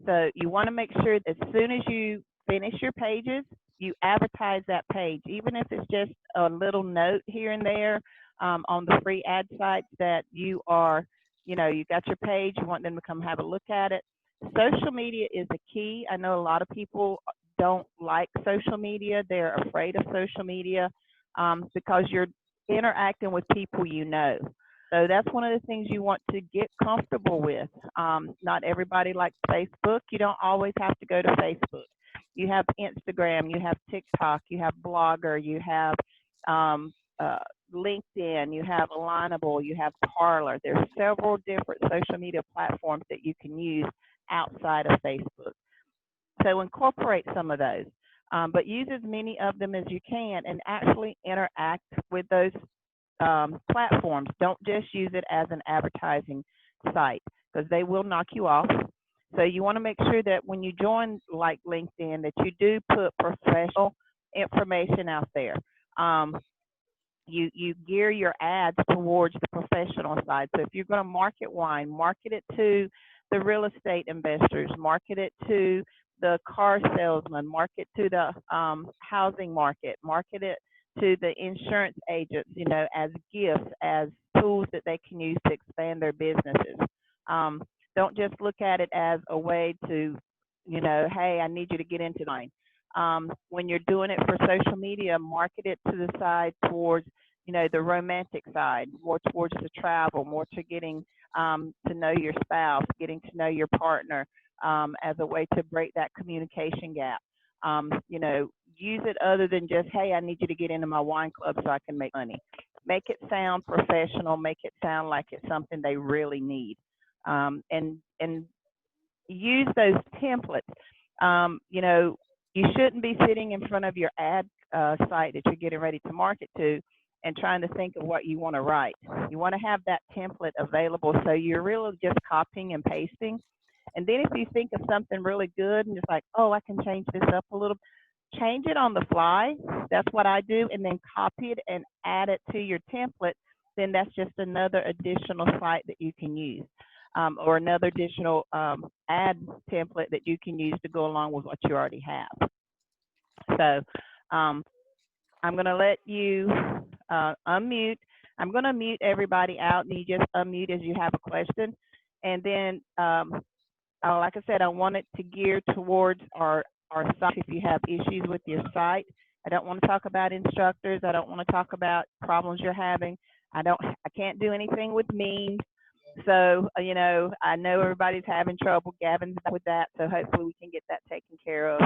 So you want to make sure that as soon as you finish your pages, you advertise that page, even if it's just a little note here and there on the free ad sites that you are, you got your page, you want them to come have a look at it. Social media is a key. I know a lot of people don't like social media. They're afraid of social media because you're interacting with people you know. So that's one of the things you want to get comfortable with. Not everybody likes Facebook. You don't always have to go to Facebook. You have Instagram, you have TikTok, you have Blogger, you have um, uh, LinkedIn, you have Alignable, you have Parler. There's several different social media platforms that you can use outside of Facebook. So incorporate some of those, but use as many of them as you can and actually interact with those platforms. Don't just use it as an advertising site because they will knock you off. So you want to make sure that when you join like LinkedIn that you do put professional information out there. Um, you gear your ads towards the professional side. So if you're going to market wine, market it to the real estate investors, market it to the car salesman, market to the housing market, market it to the insurance agents, as gifts, as tools that they can use to expand their businesses. Um, don't just look at it as a way to, hey, I need you to get into mine. When you're doing it for social media, market it to the side towards, the romantic side, more towards the travel, more to getting to know your spouse, getting to know your partner as a way to break that communication gap. Use it other than just, hey, I need you to get into my wine club so I can make money. Make it sound professional. Make it sound like it's something they really need. And use those templates. You shouldn't be sitting in front of your ad site that you're getting ready to market to and trying to think of what you want to write. You want to have that template available so you're really just copying and pasting. And then if you think of something really good and it's like, oh, I can change this up a little, change it on the fly. That's what I do. And then copy it and add it to your template. Then that's just another additional site that you can use. Or another additional ad template that you can use to go along with what you already have. So I'm going to let you unmute. I'm going to mute everybody out, and you just unmute as you have a question. And then, like I said, I want it to gear towards our site if you have issues with your site. I don't want to talk about instructors. I don't want to talk about problems you're having. I can't do anything with memes. So, I know everybody's having trouble. Gavin's with that, so hopefully we can get that taken care of.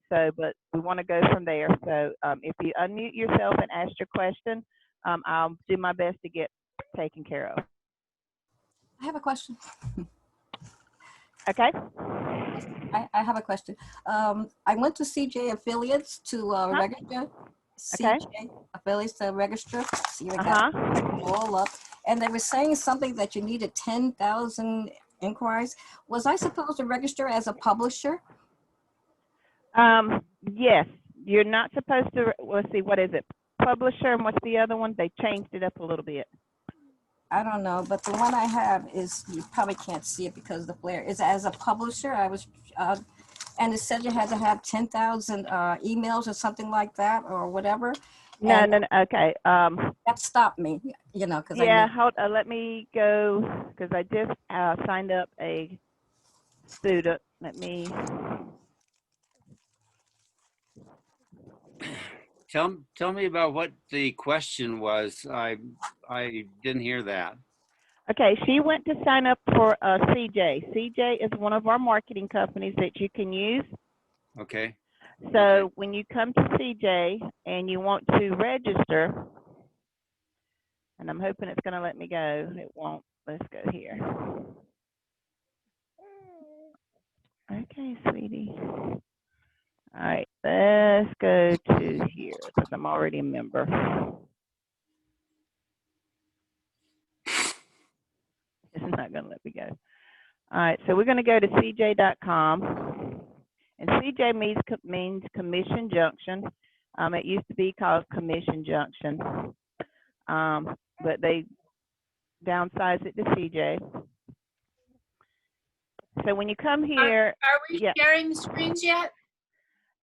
But we want to go from there. So if you unmute yourself and ask your question, I'll do my best to get taken care of. I have a question. Okay. I have a question. I went to CJ Affiliates to register. Okay. CJ Affiliates to register. See, I got all up. And they were saying something that you needed 10,000 inquiries. Was I supposed to register as a publisher? Yes. You're not supposed to. Let's see. What is it? Publisher, and what's the other one? They changed it up a little bit. I don't know, but the one I have is, you probably can't see it because of the flare, is as a publisher. I was, and it said you had to have 10,000 emails or something like that or whatever. No. Okay. That stopped me, because yeah. Let me go because I just signed up a student. Let me. Tell me about what the question was. I didn't hear that. Okay, she went to sign up for CJ. CJ is one of our marketing companies that you can use. Okay. So when you come to CJ and you want to register, and I'm hoping it's going to let me go. It won't. Let's go here. Okay, sweetie. All right, let's go to here because I'm already a member. It's not going to let me go. All right, so we're going to go to cj.com. And CJ means Commission Junction. It used to be called Commission Junction, but they downsized it to CJ. So when you come here, Are we yeah, sharing the screens yet?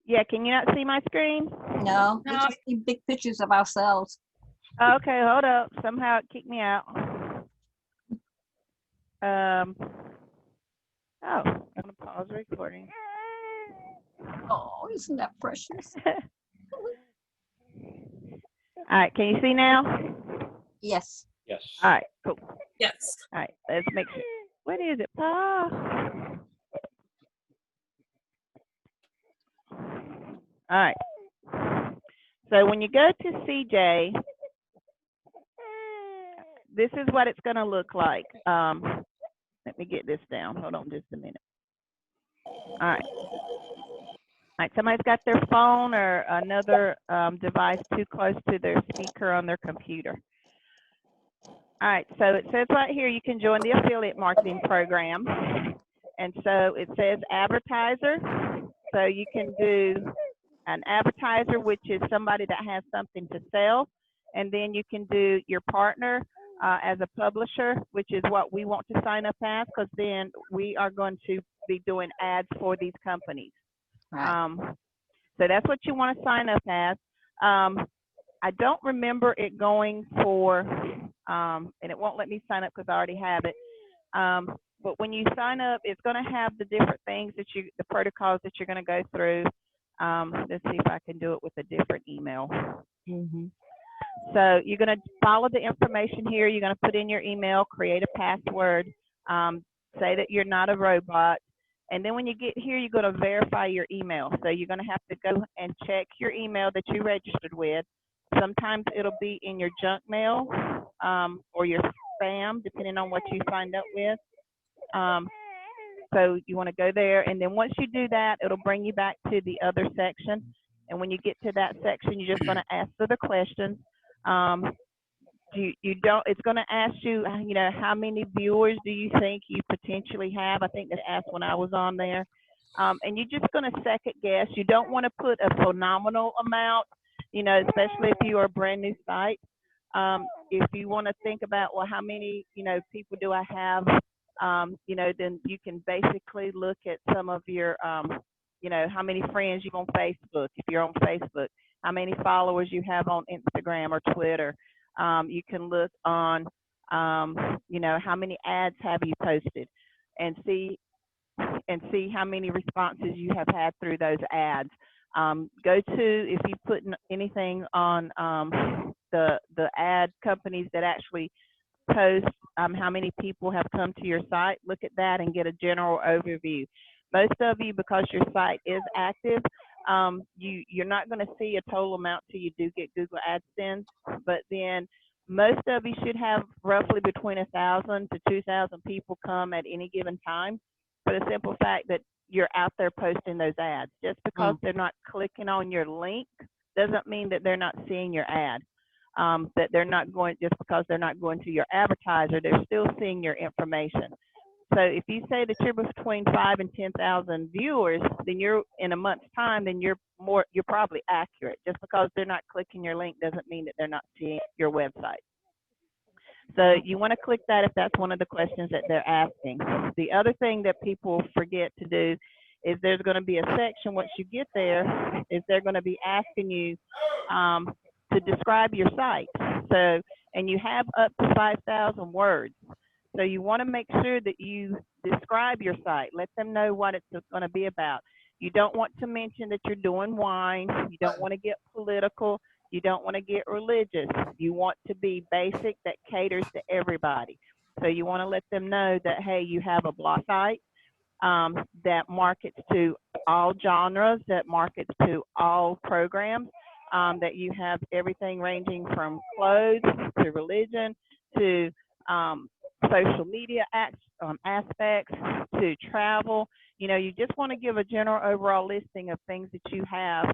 yeah, can you not see my screen? No, we No. just see big pictures of ourselves. Okay, hold up. Somehow it kicked me out. Oh, I'm gonna pause recording. Oh, isn't that precious? All right, can you see now? Yes. Yes. All right, cool. Yes. All right, let's make sure. What is it, Pa? All right. So when you go to CJ, this is what it's going to look like. Let me get this down. Hold on just a minute. All right. All right, somebody's got their phone or another device too close to their speaker on their computer. All right, so it says right here you can join the affiliate marketing program. And so it says advertiser. So you can do an advertiser, which is somebody that has something to sell. And then you can do your partner as a publisher, which is what we want to sign up as, because then we are going to be doing ads for these companies. Right. So that's what you want to sign up as. I don't remember it going for, and it won't let me sign up because I already have it. But when you sign up, it's going to have the different things that the protocols that you're going to go through. Let's see if I can do it with a different email. Mm-hmm. So you're going to follow the information here. You're going to put in your email, create a password, say that you're not a robot. And then when you get here, you're going to verify your email. So you're going to have to go and check your email that you registered with. Sometimes it'll be in your junk mail or your spam, depending on what you signed up with. So you want to go there, and then once you do that, it'll bring you back to the other section. And when you get to that section, you're just going to ask for the questions. It's going to ask you, how many viewers do you think you potentially have? I think that asked when I was on there. And you're just going to second guess. You don't want to put a phenomenal amount, especially if you're a brand new site. If you want to think about, well, how many, people do I have? Then you can basically look at some of your, how many friends you have on Facebook, if you're on Facebook, how many followers you have on Instagram or Twitter. You can look on, how many ads have you posted, and see how many responses you have had through those ads. Go to, if you put anything on the ad companies that actually post how many people have come to your site, look at that and get a general overview. Most of you, because your site is active, you're not going to see a total amount till you do get Google AdSense, but then most of you should have roughly between 1,000 to 2,000 people come at any given time, for the simple fact that you're out there posting those ads. Just because they're not clicking on your link doesn't mean that they're not seeing your ad. That they're not going, just because they're not going to your advertiser, they're still seeing your information. So if you say that you're between 5,000 and 10,000 viewers, then you're in a month's time, then you're probably accurate. Just because they're not clicking your link doesn't mean that they're not seeing your website. So you want to click that if that's one of the questions that they're asking. The other thing that people forget to do is there's going to be a section once you get there, is they're going to be asking you to describe your site. So, and you have up to 5,000 words. So you want to make sure that you describe your site. Let them know what it's going to be about. You don't want to mention that you're doing wine. You don't want to get political. You don't want to get religious. You want to be basic that caters to everybody. So you want to let them know that, hey, you have a blog site that markets to all genres, that markets to all programs, that you have everything ranging from clothes to religion to social media aspects to travel. You just want to give a general overall listing of things that you have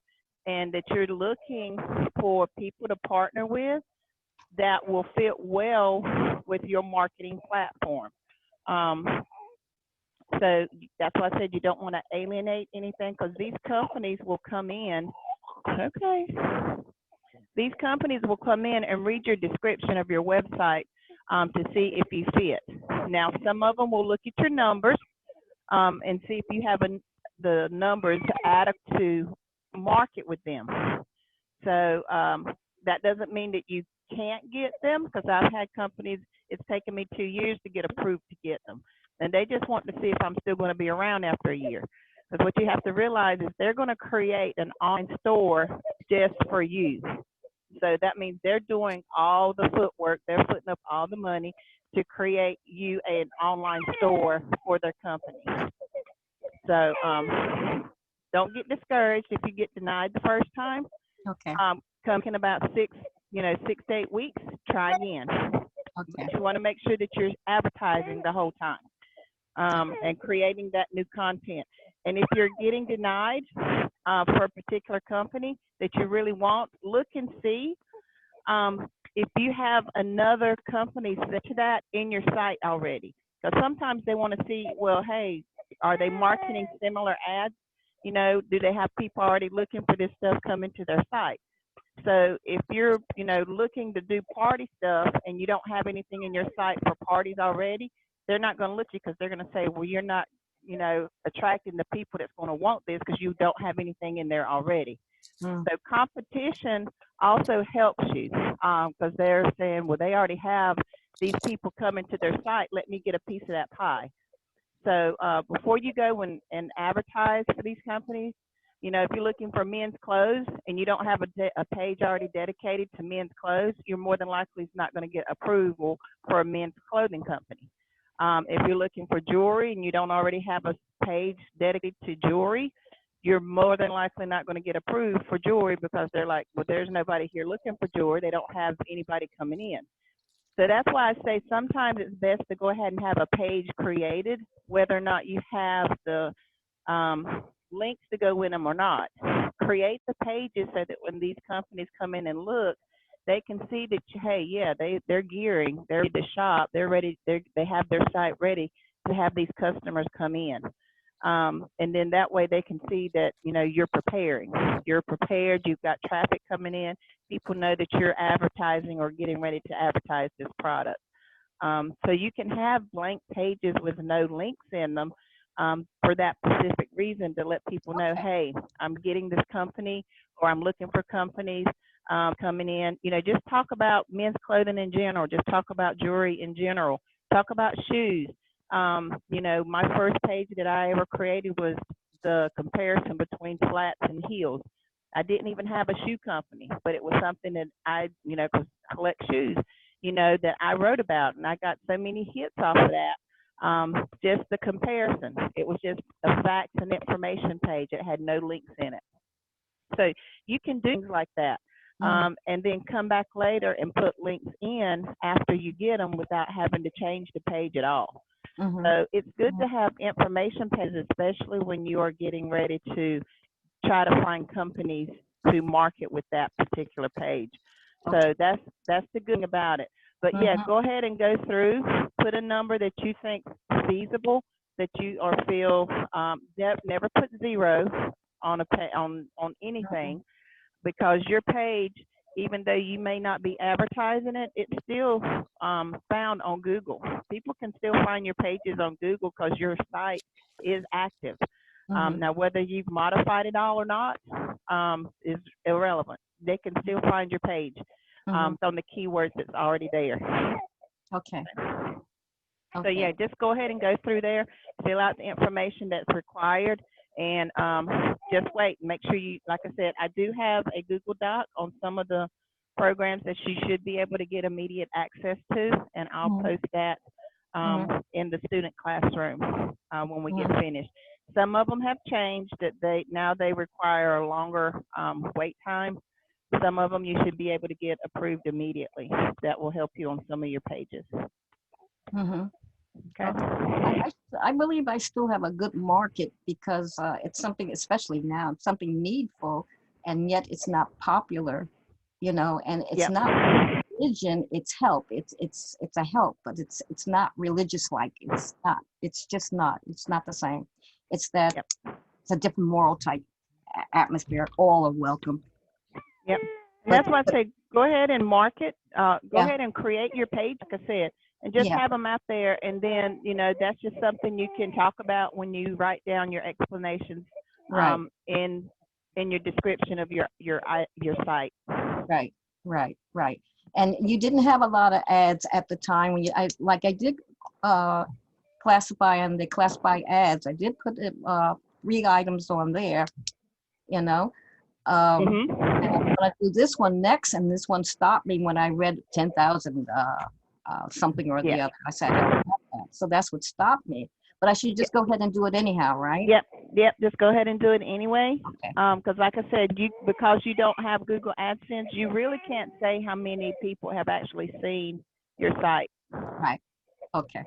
and that you're looking for people to partner with that will fit well with your marketing platform. So that's why I said you don't want to alienate anything, because these companies will come in. Okay. These companies will come in and read your description of your website to see if you fit. Now, some of them will look at your numbers. and see if you have the numbers to add up to market with them. So that doesn't mean that you can't get them, because I've had companies, it's taken me 2 years to get approved to get them. And they just want to see if I'm still going to be around after a year. Because what you have to realize is they're going to create an online store just for you. So that means they're doing all the footwork, they're putting up all the money to create you an online store for their company. So don't get discouraged if you get denied the first time. Okay. Come in about 6 to 8 weeks, try again. Okay. But you want to make sure that you're advertising the whole time and creating that new content. And if you're getting denied for a particular company that you really want, look and see if you have another company set to that in your site already. Because sometimes they want to see, well, hey, are they marketing similar ads? You know, do they have people already looking for this stuff coming to their site? So if you're, looking to do party stuff and you don't have anything in your site for parties already, they're not going to look at you, because they're going to say, well, you're not, attracting the people that's going to want this because you don't have anything in there already. So competition also helps you, because they're saying, well, they already have these people coming to their site. Let me get a piece of that pie. So before you go and advertise for these companies, if you're looking for men's clothes and you don't have a page already dedicated to men's clothes, you're more than likely not going to get approval for a men's clothing company. If you're looking for jewelry and you don't already have a page dedicated to jewelry, you're more than likely not going to get approved for jewelry, because they're like, well, there's nobody here looking for jewelry. They don't have anybody coming in. So that's why I say sometimes it's best to go ahead and have a page created, whether or not you have the links to go in them or not. Create the pages so that when these companies come in and look, they can see that, hey, yeah, they're gearing, they're ready to shop, they're ready, they have their site ready to have these customers come in. And then that way they can see that, you're preparing. You're prepared, you've got traffic coming in. People know that you're advertising or getting ready to advertise this product. So you can have blank pages with no links in them for that specific reason, to let people know, hey, I'm getting this company, or I'm looking for companies coming in. Just talk about men's clothing in general. Just talk about jewelry in general. Talk about shoes. My first page that I ever created was the comparison between flats and heels. I didn't even have a shoe company, but it was something that I, because I collect shoes, that I wrote about, and I got so many hits off of that. Just the comparison. It was just a facts and information page. It had no links in it. So you can do things like that. And then come back later and put links in after you get them without having to change the page at all. So it's good to have information pages, especially when you are getting ready to try to find companies to market with that particular page. So that's the good thing about it. But yeah, go ahead and go through, put a number that you think feasible, that you or feel, never put 0 on on anything, because your page, even though you may not be advertising it, it's still found on Google. People can still find your pages on Google because your site is active. Now, whether you've modified it all or not is irrelevant. They can still find your page on the keywords that's already there. Okay. So yeah, just go ahead and go through there, fill out the information that's required, and just wait. Make sure you, like I said, I do have a Google Doc on some of the programs that you should be able to get immediate access to, and I'll post that in the student classroom when we get finished. Some of them have changed, that they require a longer wait time. Some of them you should be able to get approved immediately. That will help you on some of your pages. Okay. I believe I still have a good market, because it's something, especially now, it's something needful, and yet it's not popular, and it's not religion, it's help. It's a help, but it's not religious like. It's not. It's just not. It's not the same. It's that it's a different moral type atmosphere. All are welcome. Yep. And that's why I say go ahead and market. Go ahead and create your page, like I said, and just Yeah, have them out there. And then, you know, that's just something you can talk about when you write down your explanations right, in your description of your site. right, right. And you didn't have a lot of ads at the time when I did uh, classify and they classify ads. I did put 3 items on there, you know. And I'm Mhm. gonna do this one next, and this one stopped me when I read 10,000 something or the Yeah. other. I said I don't have that, so that's what stopped me. But I should Yeah. just go ahead and do it anyhow, right? Yep. Yep. Just go ahead and do it anyway. Okay. Because like I said, because you don't have Google AdSense, you really can't say how many people have actually seen your site. Right. Okay.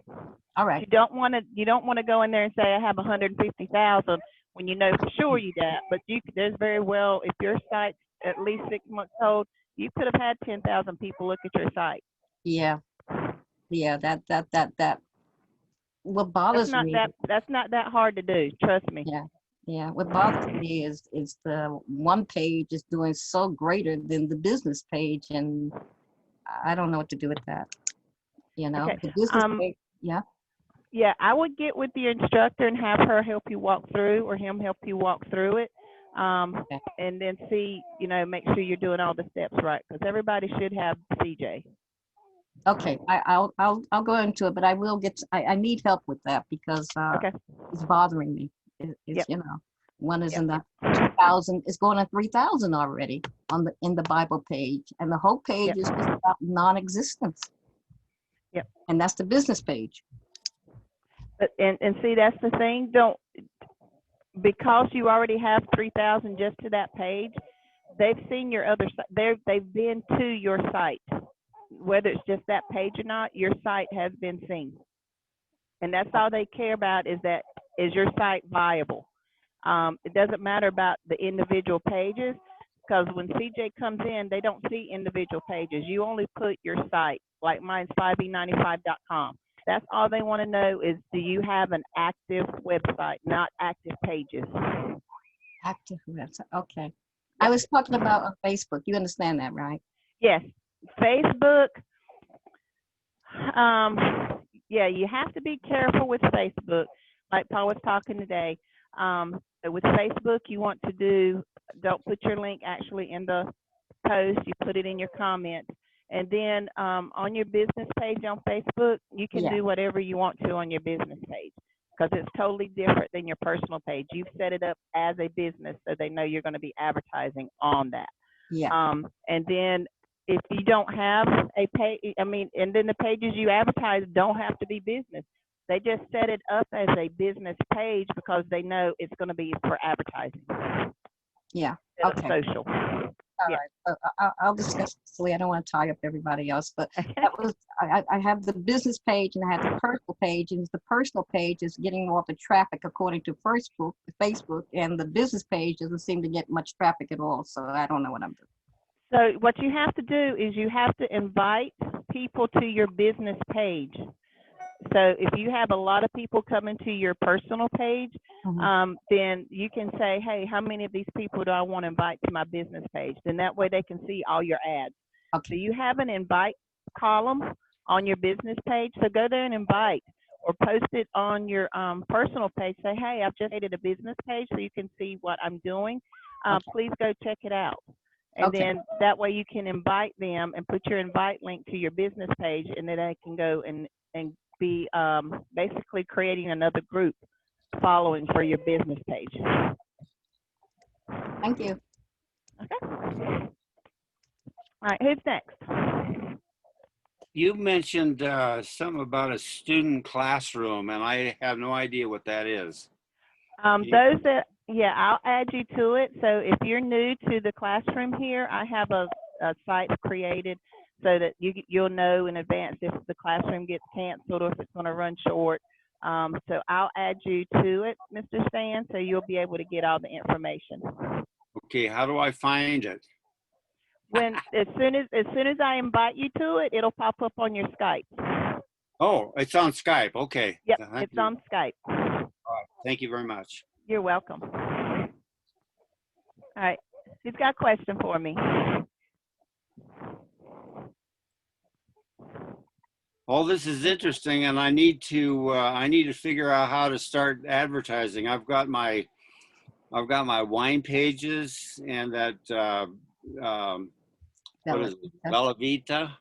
All right. You don't want to go in there and say I have 150,000 when you know for sure you that. But there's very well, if your site's at least 6 months old, you could have had 10,000 people look at your site. Yeah. Yeah. That. What That's bothers not me. that that's not that hard to do. Trust me. Yeah. Yeah. What bothers me is the one page is doing so greater than the business page, and I don't know what to do with that. You know, Okay. the business page. Yeah. Yeah, I would get with your instructor and have her help you walk through, or him help you walk through it, Okay. and then see, make sure you're doing all the steps right, because everybody should have CJ. Okay, I'll go into it, but I will get. I need help with that because Okay. it's bothering me. It's Yep. one is Yep. in the 2,000. It's going to 3,000 already in the Bible page, and the whole page Yep. is just about non-existence, Yep. and that's the business page. But and see, that's the thing. Don't Because you already have 3,000 just to that page. They've seen your other site. They've been to your site, whether it's just that page or not. Your site has been seen, and that's all they care about is your site viable. It doesn't matter about the individual pages, because when CJ comes in, they don't see individual pages. You only put your site, like mine's 5e95.com. That's all they want to know is, do you have an active website, not active pages? Active website. Okay, I was talking about on Facebook. You understand that, right? Yes. Facebook, um, yeah, you have to be careful with Facebook. Like Paul was talking today. With Facebook, you want to don't put your link actually in the post, you put it in your comments. And then on your business page on Facebook, you can Yeah. do whatever you want to on your business page, because it's totally different than your personal page. You've set it up as a business, so they know you're going to be advertising on that. Yeah. And then if you don't have a page, and then the pages you advertise don't have to be business. They just set it up as a business page because they know it's going to be for advertising. Yeah. Instead Okay. of social. All Yeah. right. I'll discuss this later. I don't want to tie up everybody else, but Okay. that was I have the business page and I have the personal page, and the personal page is getting more of the traffic according to Facebook, and the business page doesn't seem to get much traffic at all. So I don't know what I'm doing. So what you have to do is you have to invite people to your business page. So if you have a lot of people coming to your personal page, then you can say, hey, how many of these people do I want to invite to my business page? Then that way they can see all your ads. Okay. So you have an invite column on your business page. So go there and invite, or post it on your personal page. Say, hey, I've just created a business page so you can see what I'm doing. Okay. Please go check it out. And Okay. then that way you can invite them and put your invite link to your business page, and then they can go and be basically creating another group following for your business page. Thank you. Okay. All right, who's next? You mentioned something about a student classroom, and I have no idea what that is. I'll add you to it. So if you're new to the classroom here, I have a site created so that you'll know in advance if the classroom gets canceled or if it's going to run short. So I'll add you to it, Mr. Stan, so you'll be able to get all the information. Okay, how do I find it? As soon as I invite you to it, it'll pop up on your Skype. Oh, it's on Skype. Okay. Yep, it's on Skype. All right. Thank you very much. You're welcome. All right, who's got a question for me? All this is interesting, and I need to figure out how to start advertising. I've got my wine pages and that what is it, Bella Vita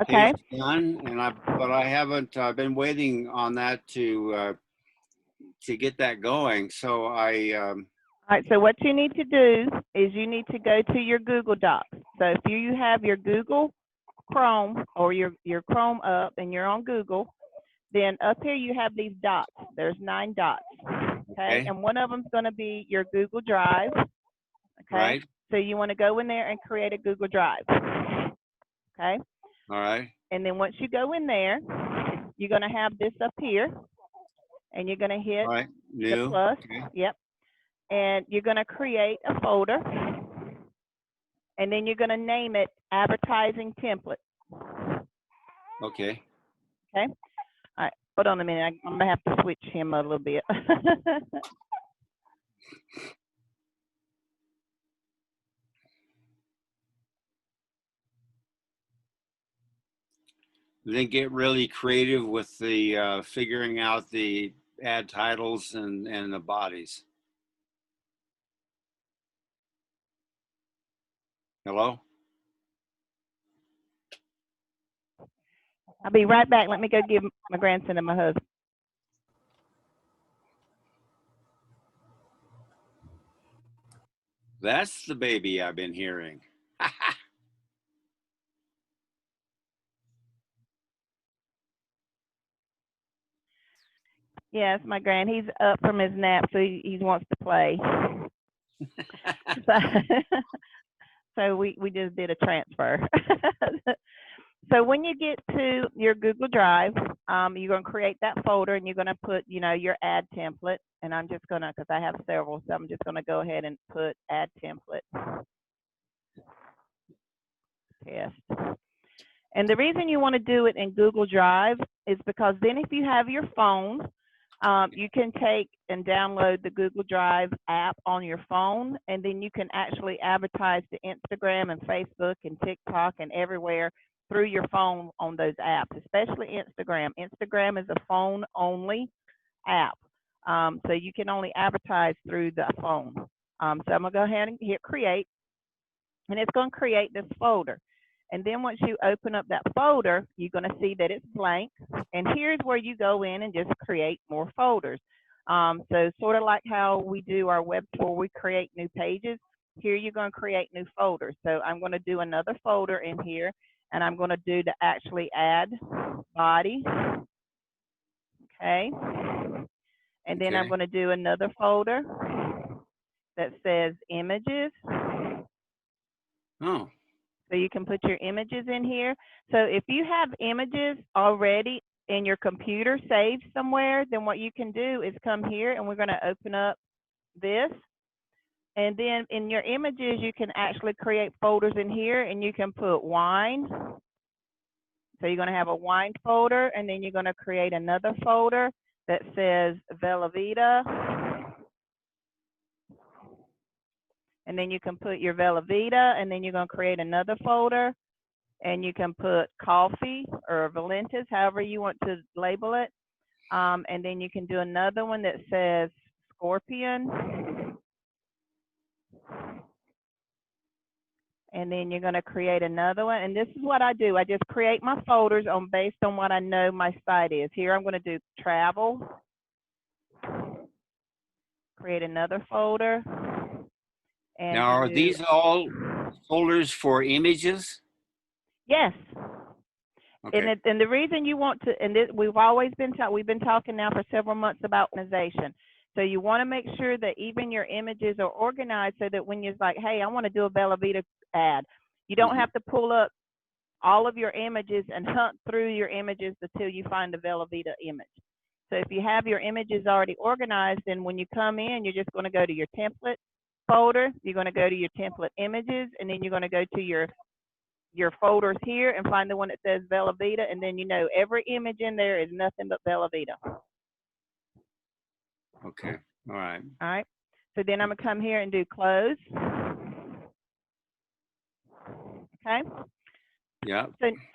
Okay. page done, but I haven't. I've been waiting on that to get that going. So All right, so what you need to do is you need to go to your Google Docs. So if you have your Google Chrome or your Chrome up and you're on Google, then up here you have these dots. There's 9 dots, okay? okay, And one of them's going to be your Google Drive, okay? right, So you want to go in there and create a Google Drive, okay? all right, And then once you go in there, you're going to have this up here, and you're going to hit all right, the new, plus, okay, yep. And you're going to create a folder, and then you're going to name it advertising template, okay. okay? All right, hold on a minute. I'm going to have to switch him a little bit. Then get really creative with the figuring out the ad titles and the bodies. Hello? I'll be right back. Let me go give my grandson and my husband. That's the baby I've been hearing. Yes, my grand. He's up from his nap, so he wants to play. So, so we just did a transfer. So when you get to your Google Drive, you're going to create that folder and you're going to put, your ad template. And I'm just going to, because I have several, so I'm just going to go ahead and put ad template test. And the reason you want to do it in Google Drive is because then if you have your phone, you can take and download the Google Drive app on your phone, and then you can actually advertise to Instagram and Facebook and TikTok and everywhere through your phone on those apps, especially Instagram. Instagram is a phone-only app, so you can only advertise through the phone. So I'm going to go ahead and hit create, and it's going to create this folder. And then once you open up that folder, you're going to see that it's blank. And here's where you go in and just create more folders. So sort of like how we do our web tour, we create new pages. Here you're going to create new folders. So I'm going to do another folder in here, and I'm going to do the actually add body. Okay. And then I'm Okay. going to do another folder that says images. Oh, So you can put your images in here. So if you have images already in your computer saved somewhere, then what you can do is come here and we're going to open up this. And then in your images, you can actually create folders in here and you can put wine. So you're going to have a wine folder, and then you're going to create another folder that says Bella Vita. And then you can put your Bella Vita, and then you're going to create another folder, and you can put coffee or Valentis, however you want to label it. And then you can do another one that says Scorpion. And then you're going to create another one. And this is what I do. I just create my folders based on what I know my site is. Here I'm going to do travel. Create another folder. And now are do, these all folders for images? yes. Okay. And the reason you want to, and we've been talking now for several months about organization. So you want to make sure that even your images are organized so that when you're like, hey, I want to do a Bella Vita ad, you don't have to pull up all of your images and hunt through your images until you find the Bella Vita image. So if you have your images already organized, then when you come in, you're just going to go to your template folder, you're going to go to your template images, and then you're going to go to your folders here and find the one that says Bella Vita, and then every image in there is nothing but Bella Vita. Okay. All right. All right. So then I'm going to come here and do close. Okay. Yeah.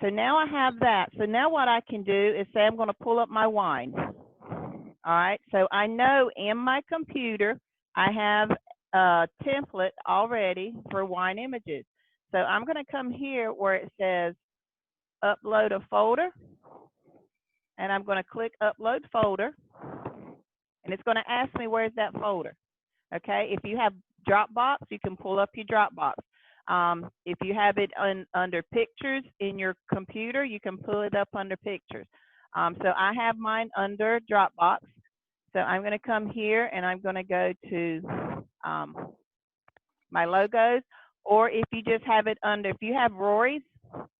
So now I have that. So now what I can do is say I'm going to pull up my wine. All right. So I know in my computer I have a template already for wine images. So I'm going to come here where it says upload a folder, and I'm going to click upload folder, and it's going to ask me where's that folder. Okay. If you have Dropbox, you can pull up your Dropbox. If you have it under pictures in your computer, you can pull it up under pictures. So I have mine under Dropbox. So I'm going to come here and I'm going to go to my logos, or if you just have it under, if you have Rory's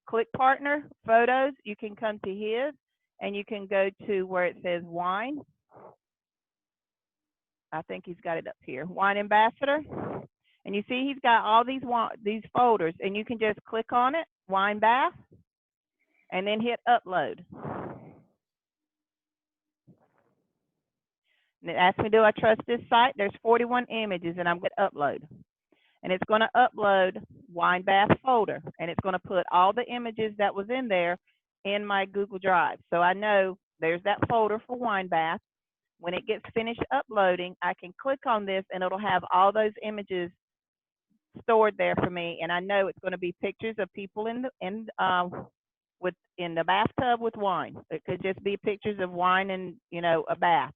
Click Partner Photos, you can come to his and you can go to where it says wine. I think he's got it up here, Wine Ambassador. And you see he's got all these folders, and you can just click on it, Wine Bath, and then hit upload. And it asks me, do I trust this site? There's 41 images, and I'm going to upload. And it's going to upload Wine Bath folder, and it's going to put all the images that was in there in my Google Drive. So I know there's that folder for Wine Bath. When it gets finished uploading, I can click on this, and it'll have all those images stored there for me, and I know it's going to be pictures of people in the bathtub with wine. It could just be pictures of wine and a bath.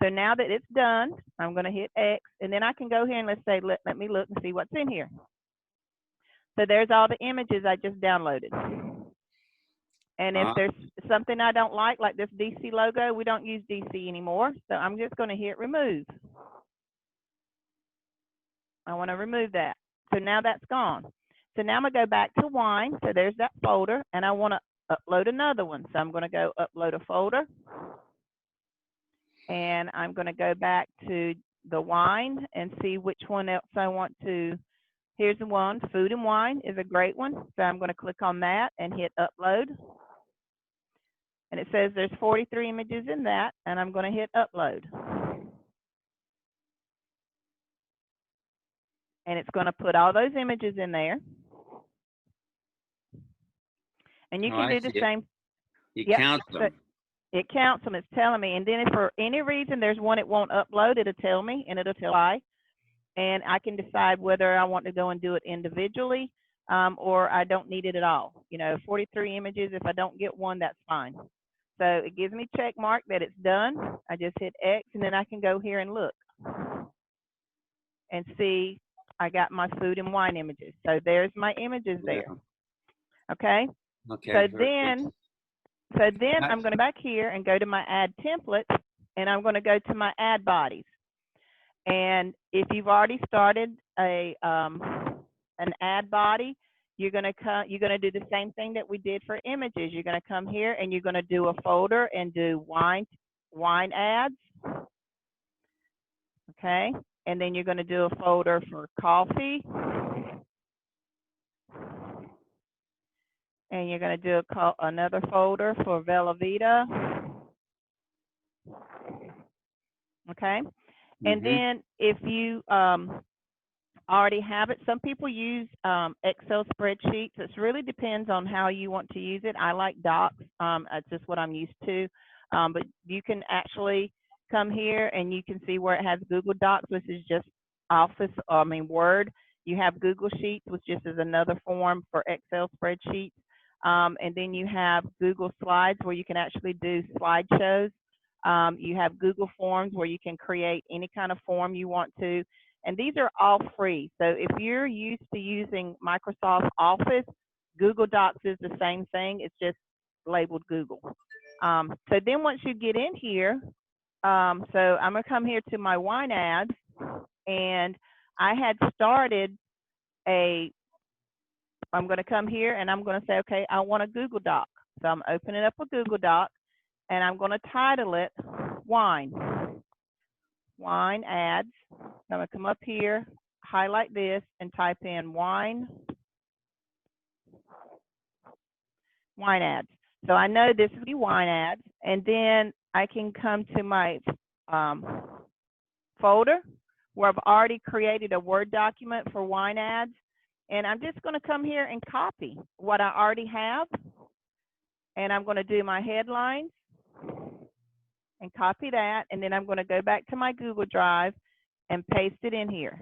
So now that it's done, I'm going to hit X, and then I can go here and let's say let me look and see what's in here. So there's all the images I just downloaded. And if there's something I don't like this DC logo, we don't use DC anymore. So I'm just going to hit remove. I want to remove that. So now that's gone. So now I'm going to go back to wine. So there's that folder, and I want to upload another one. So I'm going to go upload a folder, and I'm going to go back to the wine and see which one else I want to. Here's the one, food and wine is a great one. So I'm going to click on that and hit upload. And it says there's 43 images in that, and I'm going to hit upload. And it's going to put all those images in there. And you can do the same. You count them. It counts them. It's telling me. And then if for any reason there's one it won't upload, it'll tell me, and it'll tell I. And I can decide whether I want to go and do it individually or I don't need it at all. 43 images. If I don't get one, that's fine. So it gives me check mark that it's done. I just hit X, and then I can go here and look and see I got my food and wine images. So there's my images there. Okay. Okay. So then I'm going to back here and go to my add templates, and I'm going to go to my add bodies. And if you've already started an add body, you're going to do the same thing that we did for images. You're going to come here and you're going to do a folder and do wine ads. Okay. And then you're going to do a folder for coffee. And you're going to do another folder for Vela Vita. Okay. And then if you already have it, some people use Excel spreadsheets. It really depends on how you want to use it. I like Docs. That's just what I'm used to. But you can actually come here and you can see where it has Google Docs, which is just Word. You have Google Sheets, which just is another form for Excel spreadsheets. And then you have Google Slides, where you can actually do slideshows. You have Google Forms, where you can create any kind of form you want to. And these are all free. So if you're used to using Microsoft Office, Google Docs is the same thing. It's just labeled Google. So then once you get in here, so I'm going to come here to my wine ads, and I had started I'm going to come here and I'm going to say, okay, I want a Google Doc. So I'm opening up a Google Doc, and I'm going to title it Wine Ads. So I'm going to come up here, highlight this, and type in wine ads. So I know this is the wine ads, and then I can come to my folder where I've already created a Word document for wine ads, And I'm just going to come here and copy what I already have. And I'm going to do my headlines and copy that. And then I'm going to go back to my Google Drive and paste it in here.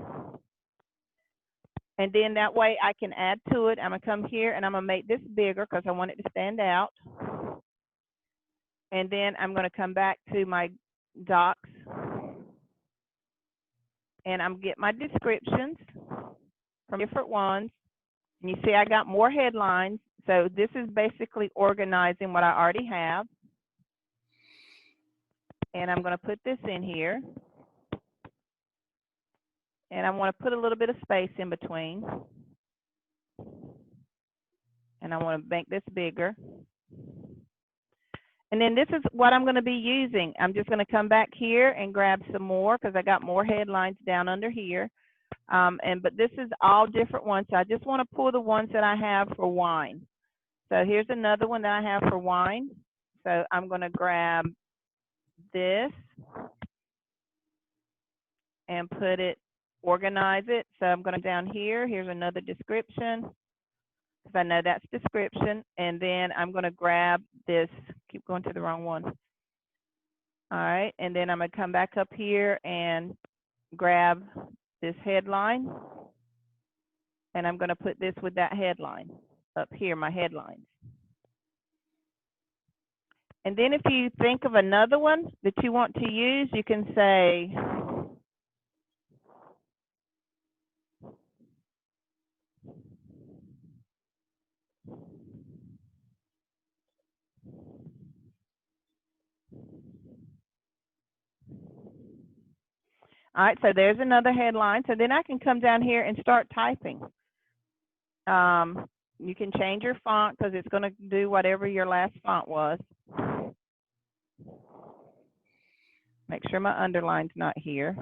And then that way I can add to it. I'm going to come here and I'm going to make this bigger because I want it to stand out. And then I'm going to come back to my docs. And I'm going to get my descriptions from different ones. And you see I got more headlines. So this is basically organizing what I already have. And I'm going to put this in here. And I want to put a little bit of space in between. And I want to make this bigger. And then this is what I'm going to be using. I'm just going to come back here and grab some more because I got more headlines down under here. But this is all different ones. So I just want to pull the ones that I have for wine. So here's another one that I have for wine. So I'm going to grab this and put it, organize it. So I'm going to down here. Here's another description because I know that's description. And then I'm going to grab this. Keep going to the wrong one. All right. And then I'm going to come back up here and grab this headline. And I'm going to put this with that headline up here, my headlines. And then if you think of another one that you want to use, you can say, all right, so there's another headline. So then I can come down here and start typing. You can change your font because it's going to do whatever your last font was. Make sure my underline's not here.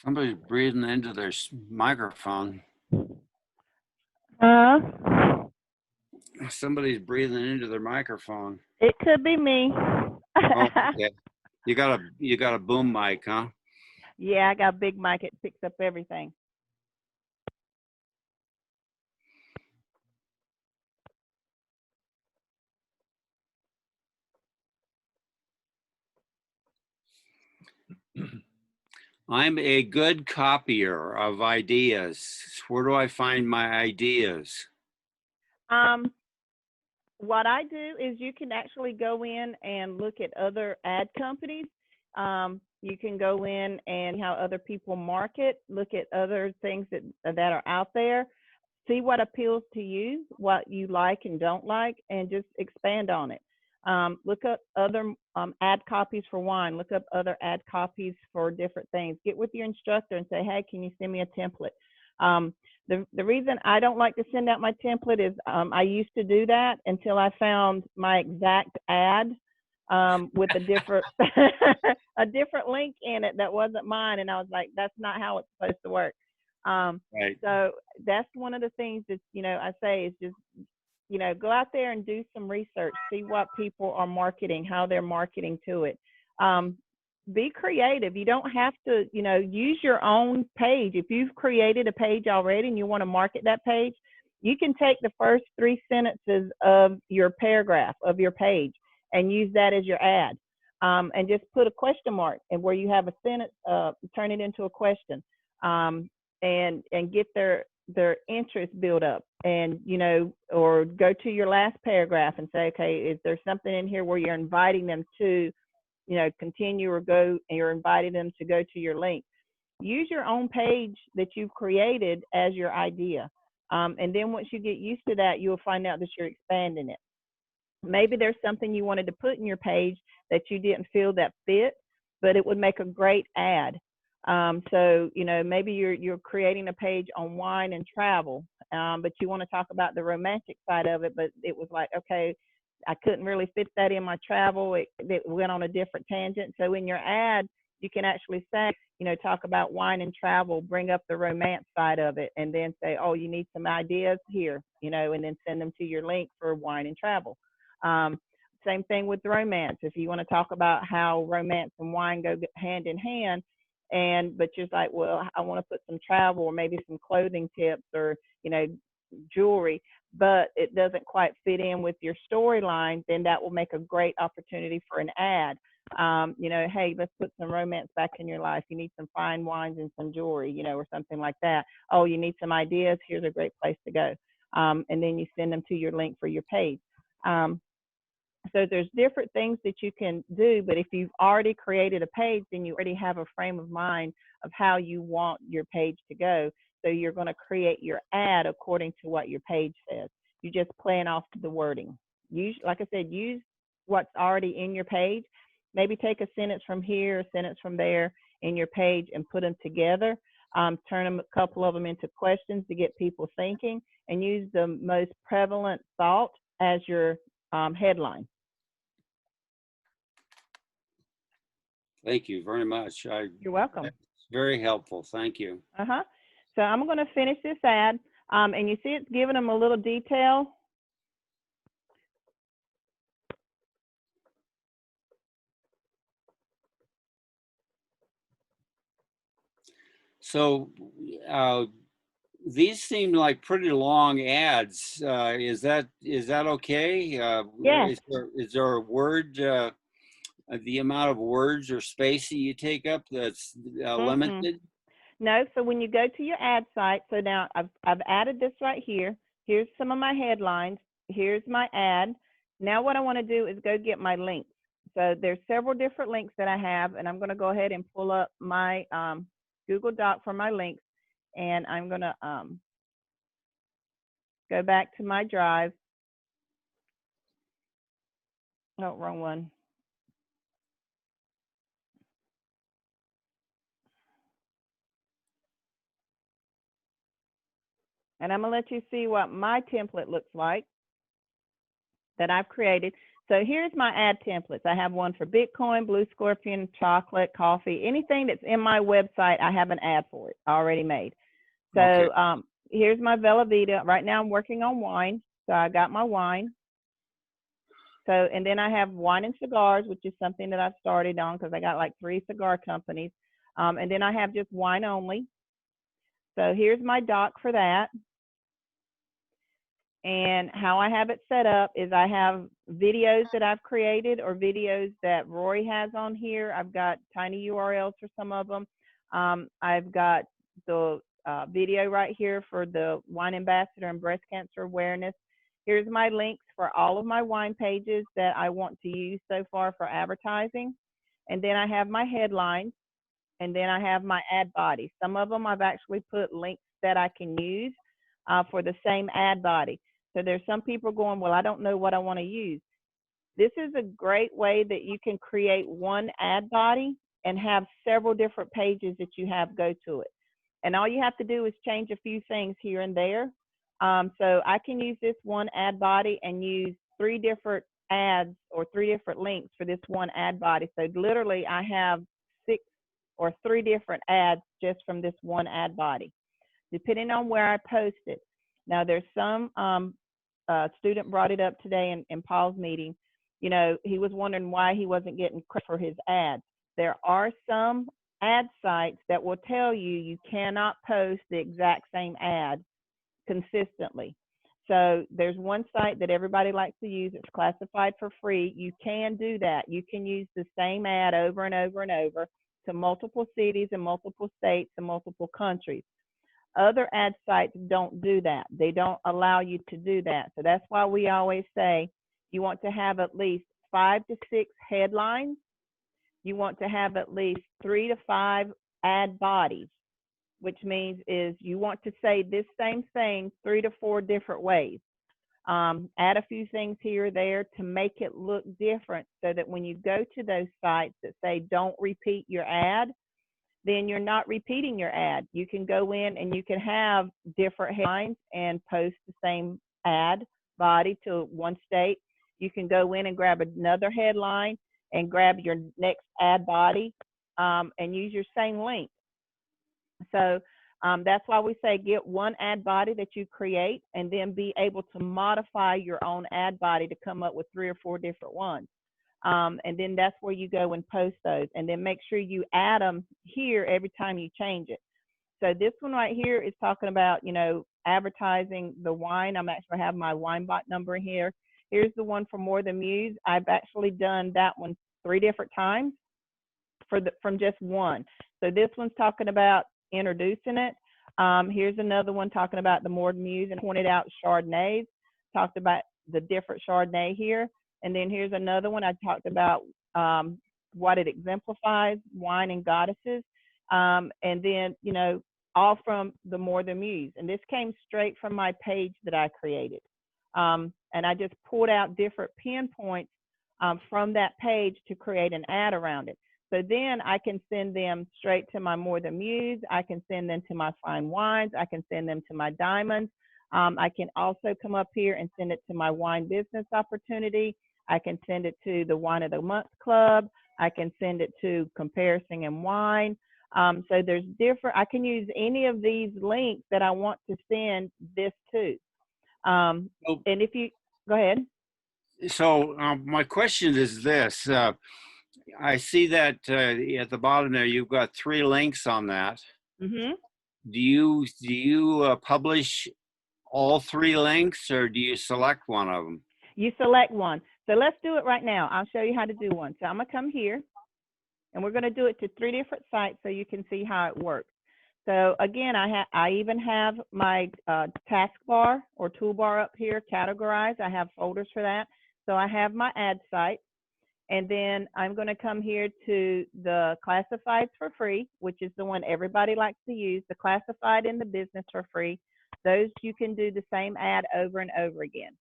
Somebody's breathing into their microphone. Somebody's breathing into their microphone. It could be me. Oh, okay. You got a boom mic, huh? Yeah, I got a big mic. It picks up everything. I'm a good copier of ideas. Where do I find my ideas? What I do is you can actually go in and look at other ad companies. You can go in and how other people market, look at other things that are out there, see what appeals to you, what you like and don't like, and just expand on it. Look up other ad copies for wine. Look up other ad copies for different things. Get with your instructor and say, hey, can you send me a template? The reason I don't like to send out my template is I used to do that until I found my exact ad with a different a different link in it that wasn't mine, and I was like, that's not how it's supposed to work. Right. So that's one of the things that I say is just go out there and do some research, see what people are marketing, how they're marketing to it. Be creative. You don't have to, use your own page. If you've created a page already and you want to market that page, you can take the first 3 sentences of your paragraph of your page and use that as your ad. And just put a question mark and where you have a sentence, turn it into a question, and get their interest build up, and or go to your last paragraph and say, okay, is there something in here where you're inviting them to continue or go, and you're inviting them to go to your link. Use your own page that you've created as your idea. And then once you get used to that, you'll find out that you're expanding it. Maybe there's something you wanted to put in your page that you didn't feel that fit, but it would make a great ad. So, maybe you're creating a page on wine and travel, but you want to talk about the romantic side of it, but it was like, okay, I couldn't really fit that in my travel. It went on a different tangent. So in your ad, you can actually say, talk about wine and travel, bring up the romance side of it, and then say, oh, you need some ideas here, and then send them to your link for wine and travel. Same thing with romance. If you want to talk about how romance and wine go hand in hand, but you're like, well, I want to put some travel or maybe some clothing tips or, jewelry, but it doesn't quite fit in with your storyline, then that will make a great opportunity for an ad. Hey, let's put some romance back in your life. You need some fine wines and some jewelry, or something like that. Oh, you need some ideas. Here's a great place to go. And then you send them to your link for your page. So there's different things that you can do, but if you've already created a page, then you already have a frame of mind of how you want your page to go. So you're going to create your ad according to what your page says. You just plan off the wording. Like I said, use what's already in your page. Maybe take a sentence from here, a sentence from there in your page and put them together. Turn them, a couple of them into questions to get people thinking, and use the most prevalent thought as your headline. Thank you very much. You're welcome. That's very helpful. Thank you. So I'm going to finish this ad, and you see it's giving them a little detail. So these seem like pretty long ads. Is that okay? Yes. Is there a word, the amount of words or space that you take up that's limited? No. So when you go to your ad site, so now I've added this right here. Here's some of my headlines. Here's my ad. Now what I want to do is go get my links. So there's several different links that I have, and I'm going to go ahead and pull up my Google Doc for my links, and I'm going to go back to my drive. No, wrong one. And I'm going to let you see what my template looks like that I've created. So here's my ad templates. I have one for Bitcoin, Blue Scorpion, chocolate, coffee, anything that's in my website, I have an ad for it already made. So okay. Here's my Vela Vita. Right now I'm working on wine. So I got my wine. So, and then I have wine and cigars, which is something that I've started on because I got like 3 cigar companies. And then I have just wine only. So here's my doc for that. And how I have it set up is I have videos that I've created or videos that Rory has on here. I've got tiny URLs for some of them. I've got the video right here for the wine ambassador and breast cancer awareness. Here's my links for all of my wine pages that I want to use so far for advertising. And then I have my headlines, and then I have my ad body. Some of them I've actually put links that I can use for the same ad body. So there's some people going, well, I don't know what I want to use. This is a great way that you can create one ad body and have several different pages that you have go to it. And all you have to do is change a few things here and there. So I can use this one ad body and use 3 different ads or 3 different links for this one ad body. So literally I have 6 or 3 different ads just from this one ad body, depending on where I post it. Now there's some student brought it up today in Paul's meeting. He was wondering why he wasn't getting credit for his ads. There are some ad sites that will tell you cannot post the exact same ad consistently. So there's one site that everybody likes to use. It's classified for free. You can do that. You can use the same ad over and over and over to multiple cities and multiple states and multiple countries. Other ad sites don't do that. They don't allow you to do that. So that's why we always say you want to have at least 5 to 6 headlines you want to have at least 3 to 5 ad bodies, which means is you want to say this same thing 3 to 4 different ways. Add a few things here or there to make it look different so that when you go to those sites that say don't repeat your ad, then you're not repeating your ad. You can go in and you can have different headlines and post the same ad body to one state. You can go in and grab another headline and grab your next ad body and use your same link. So that's why we say get one ad body that you create and then be able to modify your own ad body to come up with 3 or 4 different ones. And then that's where you go and post those. And then make sure you add them here every time you change it. So this one right here is talking about, you know, advertising the wine. I'm actually have my wine bot number here. Here's the one for More Than Muse. I've actually done that one 3 different times from just one. So this one's talking about introducing it. Here's another one talking about the More Than Muse and pointed out Chardonnays. Talked about the different Chardonnay here. And then here's another one I talked about what it exemplifies, wine and goddesses. And then, you know, all from the More Than Muse. And this came straight from my page that I created. And I just pulled out different pinpoints from that page to create an ad around it. So then I can send them straight to my More Than Muse. I can send them to my fine wines. I can send them to my diamonds. I can also come up here and send it to my wine business opportunity. I can send it to the Wine of the Month Club. I can send it to Comparison and Wine. So there's different, I can use any of these links that I want to send this to. And if you, go ahead. So my question is this. I see that at the bottom there, you've got 3 links on that. Mm-hmm. Do you publish all 3 links, or do you select one of them? You select one. So let's do it right now. I'll show you how to do one. So I'm going to come here, and we're going to do it to 3 different sites so you can see how it works. So again, I even have my taskbar or toolbar up here categorized. I have folders for that. So I have my ad site. And then I'm going to come here to the classifieds for free, which is the one everybody likes to use, the classified and the business for free. Those you can do the same ad over and over again.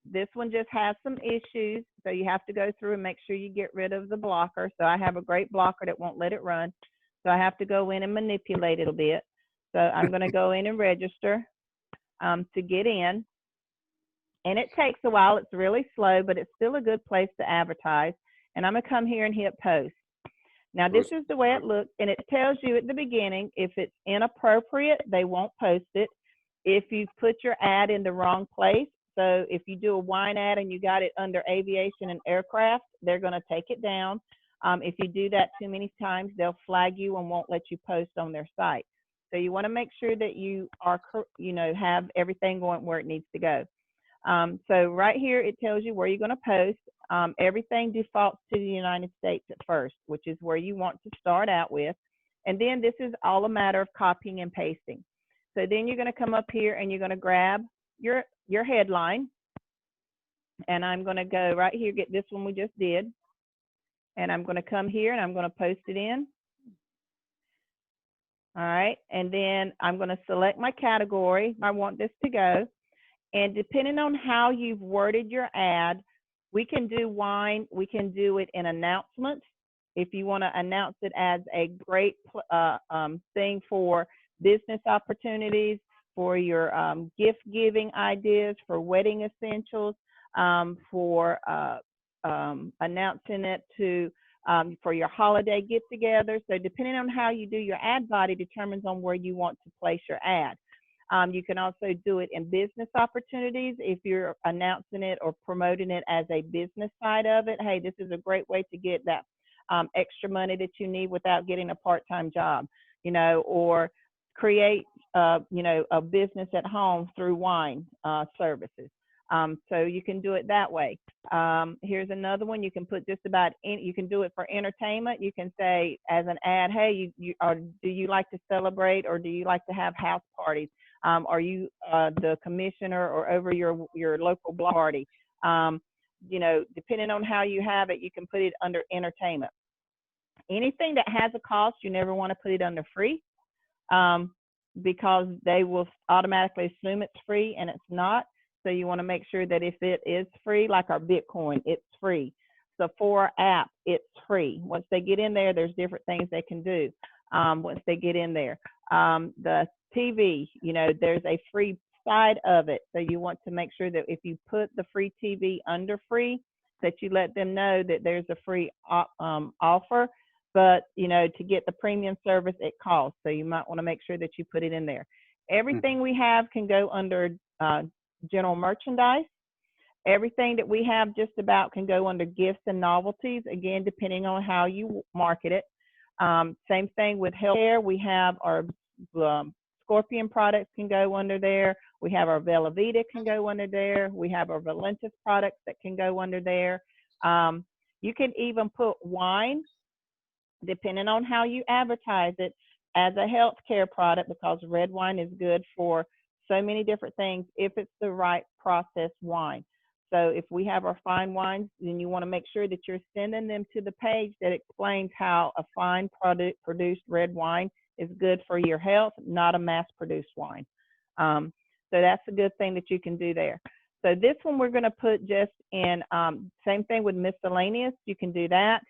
This one just has some issues, so you have to go through and make sure you get rid of the blocker. So I have a great blocker that won't let it run. So I have to go in and manipulate it a bit. So I'm going to go in and register to get in. And it takes a while. It's really slow, but it's still a good place to advertise. And I'm going to come here and hit post. Now, this is the way it looks, and it tells you at the beginning, if it's inappropriate, they won't post it. If you put your ad in the wrong place, so if you do a wine ad and you got it under aviation and aircraft, they're going to take it down. If you do that too many times, they'll flag you and won't let you post on their site. So you want to make sure that you are, you know, have everything going where it needs to go. So right here, it tells you where you're going to post. Everything defaults to the United States at first, which is where you want to start out with. And then this is all a matter of copying and pasting. So then you're going to come up here and you're going to grab your headline. And I'm going to go right here, get this one we just did. And I'm going to come here and I'm going to post it in. All right. And then I'm going to select my category. I want this to go. And depending on how you've worded your ad, we can do wine, we can do it in announcements. If you want to announce it as a great thing for business opportunities, for your gift giving ideas, for wedding essentials, for announcing it to for your holiday get-together. So depending on how you do your ad body determines on where you want to place your ad. You can also do it in business opportunities if you're announcing it or promoting it as a business side of it. Hey, this is a great way to get that extra money that you need without getting a part-time job, you know, or create, you know, a business at home through wine services. So you can do it that way. Here's another one. You can put just about you can do it for entertainment. You can say as an ad, hey, or do you like to celebrate or do you like to have house parties? Are you the commissioner or over your local block party? you know, depending on how you have it, you can put it under entertainment. Anything that has a cost, you never want to put it under free, because they will automatically assume it's free and it's not. So you want to make sure that if it is free, like our Bitcoin, it's free. Sephora app, it's free. Once they get in there, there's different things they can do once they get in there. The TV, you know, there's a free side of it. So you want to make sure that if you put the free TV under free, that you let them know that there's a free offer. But, you know, to get the premium service, it costs. So you might want to make sure that you put it in there. Everything we have can go under general merchandise. Everything that we have just about can go under gifts and novelties, again, depending on how you market it. Same thing with healthcare. We have our Scorpion products can go under there. We have our Velavita can go under there. We have our Valentis products that can go under there. You can even put wine, depending on how you advertise it, as a healthcare product, because red wine is good for so many different things if it's the right processed wine. So if we have our fine wines, then you want to make sure that you're sending them to the page that explains how a fine produced red wine is good for your health, not a mass-produced wine. So that's a good thing that you can do there. So this one we're going to put just in, same thing with miscellaneous. You can do that.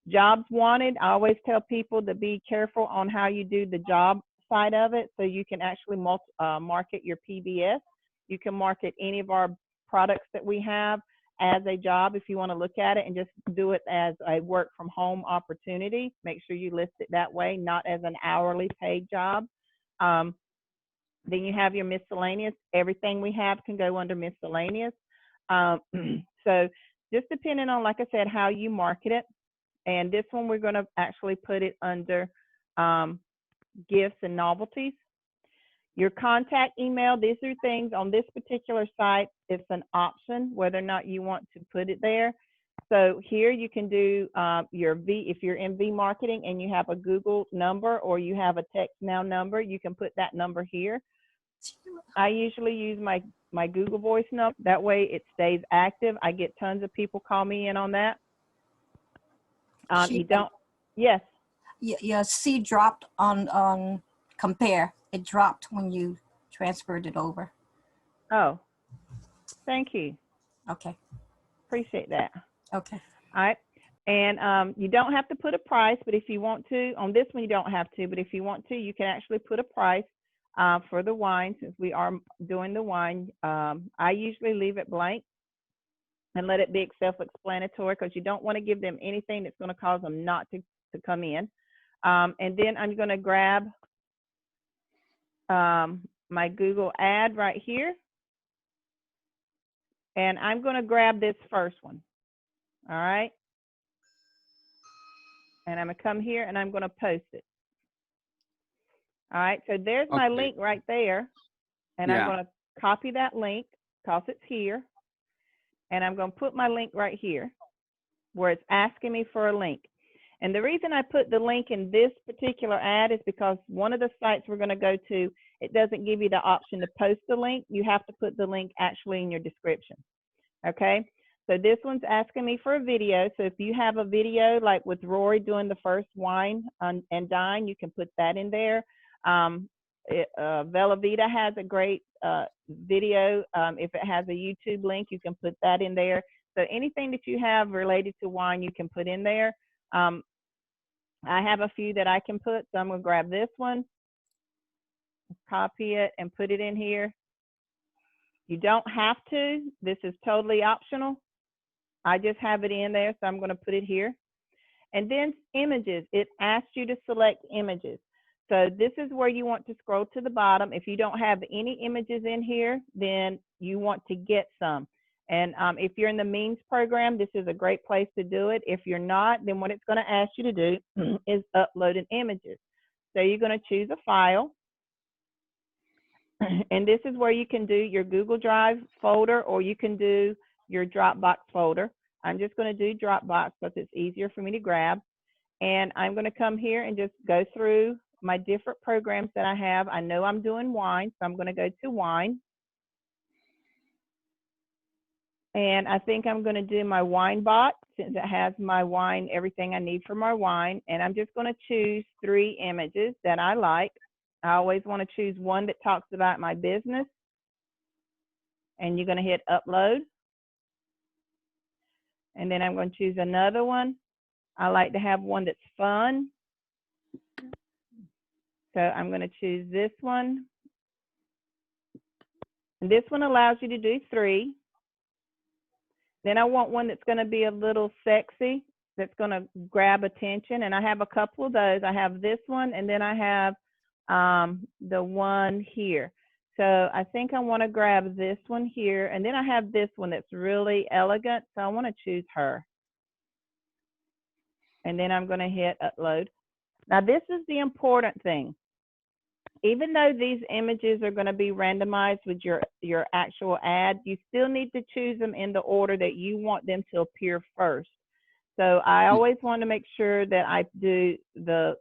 Jobs wanted, I always tell people to be careful on how you do the job side of it, so you can actually market your PBS. You can market any of our products that we have as a job if you want to look at it, and just do it as a work from home opportunity. Make sure you list it that way, not as an hourly paid job. Then you have your miscellaneous. Everything we have can go under miscellaneous. So just depending on, like I said, how you market it. And this one, we're going to actually put it under gifts and novelties. Your contact email, these are things on this particular site. It's an option whether or not you want to put it there. So here you can do your if you're in V marketing and you have a Google number or you have a text now number, you can put that number here. I usually use my Google Voice number. That way it stays active. I get tons of people call me in on that. You don't, yes. Yeah, C dropped on compare. It dropped when you transferred it over. Oh, thank you. Okay. Appreciate that. Okay. All right. And you don't have to put a price, but if you want to, on this one you don't have to, but if you want to, you can actually put a price for the wine, since we are doing the wine. I usually leave it blank and let it be self-explanatory, because you don't want to give them anything that's going to cause them not to come in. And then I'm going to grab my Google ad right here. And I'm going to grab this first one. All right. And I'm going to come here and I'm going to post it. All right. So there's my link right there. And I'm going to copy that link because it's here. And I'm going to put my link right here where it's asking me for a link. And the reason I put the link in this particular ad is because one of the sites we're going to go to, it doesn't give you the option to post the link. You have to put the link actually in your description. Okay. So this one's asking me for a video. So if you have a video like with Rory doing the first wine and dine, you can put that in there. Velavita has a great video. If it has a YouTube link, you can put that in there. So anything that you have related to wine, you can put in there. I have a few that I can put, so I'm going to grab this one, copy it, and put it in here. You don't have to. This is totally optional. I just have it in there, so I'm going to put it here. And then images. It asks you to select images. So this is where you want to scroll to the bottom. If you don't have any images in here, then you want to get some. And if you're in the means program, this is a great place to do it. If you're not, then what it's going to ask you to do is upload an images. So you're going to choose a file. And this is where you can do your Google Drive folder, or you can do your Dropbox folder. I'm just going to do Dropbox because it's easier for me to grab. And I'm going to come here and just go through my different programs that I have. I know I'm doing wine, so I'm going to go to wine. And I think I'm going to do my wine bot since it has my wine, everything I need for my wine. And I'm just going to choose 3 images that I like. I always want to choose one that talks about my business. And you're going to hit upload. And then I'm going to choose another one. I like to have one that's fun. So I'm going to choose this one. And this one allows you to do 3. Then I want one that's going to be a little sexy, that's going to grab attention. And I have a couple of those. I have this one, and then I have the one here. So I think I want to grab this one here. And then I have this one that's really elegant. So I want to choose her. And then I'm going to hit upload. Now, this is the important thing. Even though these images are going to be randomized with your actual ad, you still need to choose them in the order that you want them to appear first. So I always want to make sure that I do the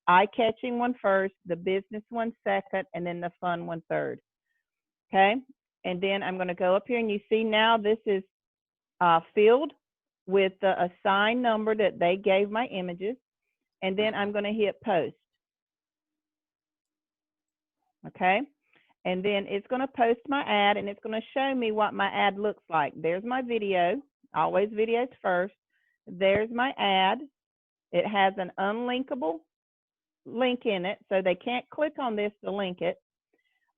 eye-catching one first, the business one second, and then the fun one third. Okay? And then I'm going to go up here, and you see now this is filled with the assigned number that they gave my images. And then I'm going to hit post. Okay, and then it's going to post my ad, and it's going to show me what my ad looks like. There's my video, always videos first. There's my ad. It has an unlinkable link in it, so they can't click on this to link it.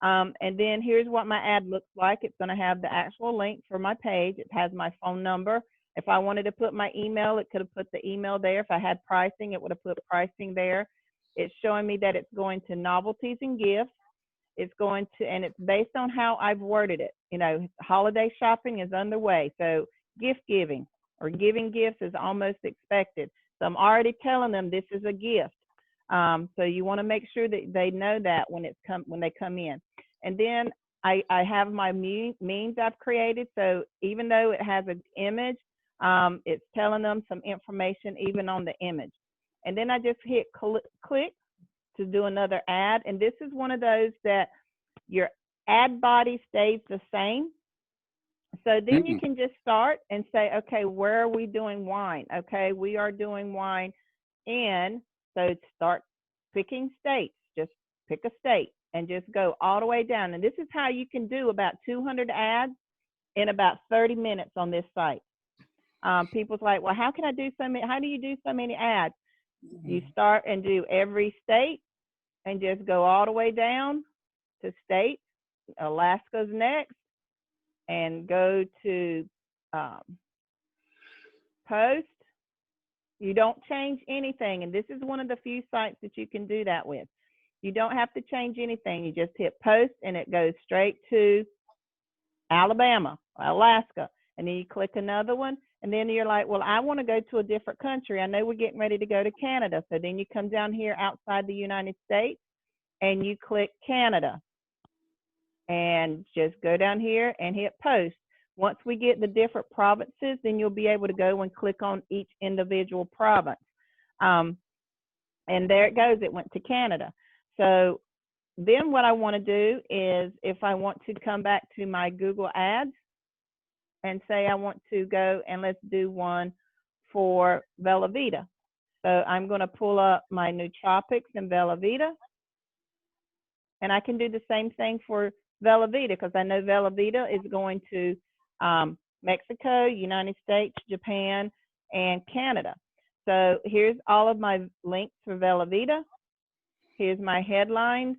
And then here's what my ad looks like. It's going to have the actual link for my page. It has my phone number. If I wanted to put my email, it could have put the email there. If I had pricing, it would have put pricing there. It's showing me that it's going to novelties and gifts. It's going to, and it's based on how I've worded it. You know, holiday shopping is underway. So gift giving or giving gifts is almost expected. So I'm already telling them this is a gift. So you want to make sure that they know that when they come in. And then I have my memes I've created. So even though it has an image, it's telling them some information even on the image. And then I just hit click to do another ad. And this is one of those that your ad body stays the same. So then you can just start and say, okay, where are we doing wine? Okay, we are doing wine in, so start picking states. Just pick a state and just go all the way down. And this is how you can do about 200 ads in about 30 minutes on this site. People's like, well, how can I do so many? How do you do so many ads? You start and do every state and just go all the way down to states. Alaska's next, and go to post. You don't change anything, and this is one of the few sites that you can do that with. You don't have to change anything. You just hit post, and it goes straight to Alabama, Alaska, and then you click another one, and then you're like, well, I want to go to a different country. I know we're getting ready to go to Canada, so then you come down here outside the United States, and you click Canada, and just go down here and hit post. Once we get the different provinces, then you'll be able to go and click on each individual province. And there it goes, it went to Canada. So then what I want to do is, if I want to come back to my Google Ads and say I want to go and let's do one for Bella Vita. So I'm going to pull up my nootropics in Bella Vita. And I can do the same thing for Bella Vita, because I know Bella Vita is going to Mexico, United States, Japan, and Canada. So here's all of my links for Bella Vita. Here's my headlines.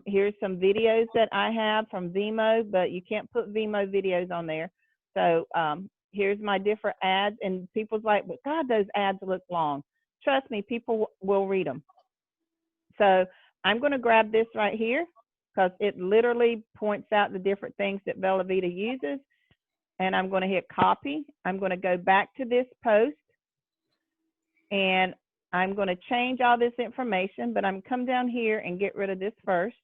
Here's some videos that I have from Vimeo, but you can't put Vimeo videos on there. So here's my different ads, and people's like, but God, those ads look long. Trust me, people will read them. So I'm going to grab this right here, because it literally points out the different things that Bella Vita uses. And I'm going to hit copy. I'm going to go back to this post, and I'm going to change all this information, but I'm going to come down here and get rid of this first.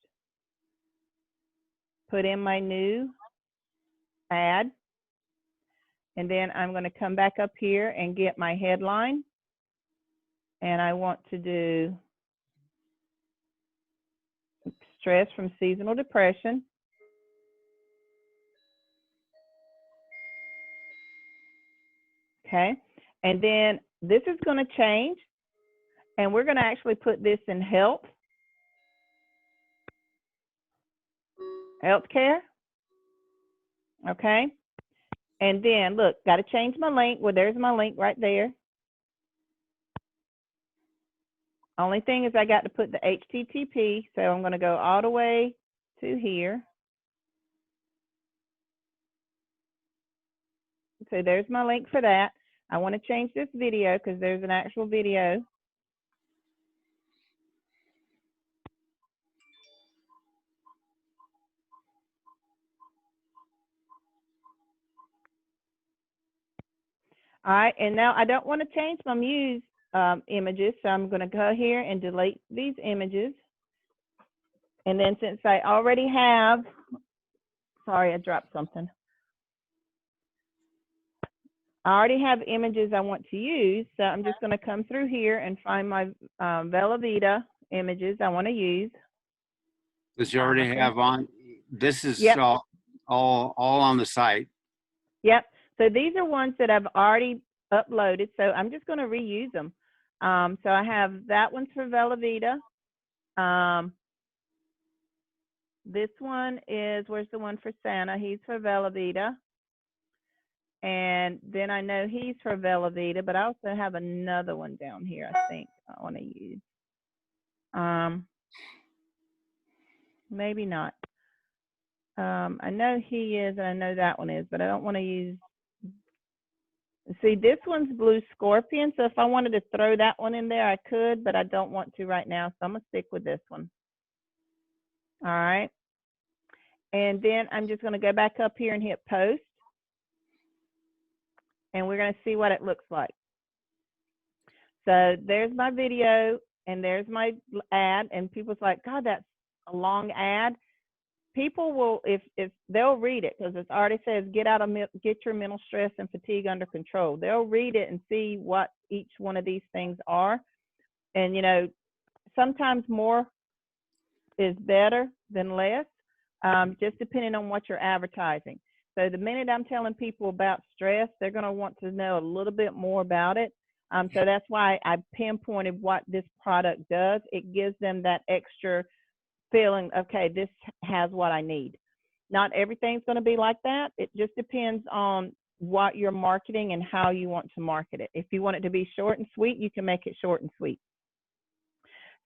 Put in my new ad. And then I'm going to come back up here and get my headline. And I want to do stress from seasonal depression. Okay. And then this is going to change, and we're going to actually put this in healthcare. Okay. And then look, got to change my link. Well, there's my link right there. Only thing is I got to put the HTTP. So I'm going to go all the way to here. So there's my link for that. I want to change this video because there's an actual video. All right, and now I don't want to change my Muse images, so I'm going to go here and delete these images. And then since I already have, sorry, I dropped something. I already have images I want to use, so I'm just going to come through here and find my Bella Vita images I want to use. Because you already have on, this is Yep. all on the site. Yep. So these are ones that I've already uploaded, so I'm just going to reuse them. So I have that one's for Bella Vita. This one is, where's the one for Santa? He's for Bella Vita. And then I know he's for Bella Vita, but I also have another one down here I think I want to use. Maybe not. I know he is, and I know that one is, but I don't want to use. See, this one's Blue Scorpion, so if I wanted to throw that one in there, I could, but I don't want to right now, so I'm going to stick with this one. All right. And then I'm just going to go back up here and hit post. And we're going to see what it looks like. So there's my video, and there's my ad, and people's like, God, that's a long ad. People will, if they'll read it, because it already says get your mental stress and fatigue under control. They'll read it and see what each one of these things are. And you know, sometimes more is better than less, just depending on what you're advertising. So the minute I'm telling people about stress, they're going to want to know a little bit more about it. So that's why I pinpointed what this product does. It gives them that extra feeling, okay, this has what I need. Not everything's going to be like that. It just depends on what you're marketing and how you want to market it. If you want it to be short and sweet, you can make it short and sweet.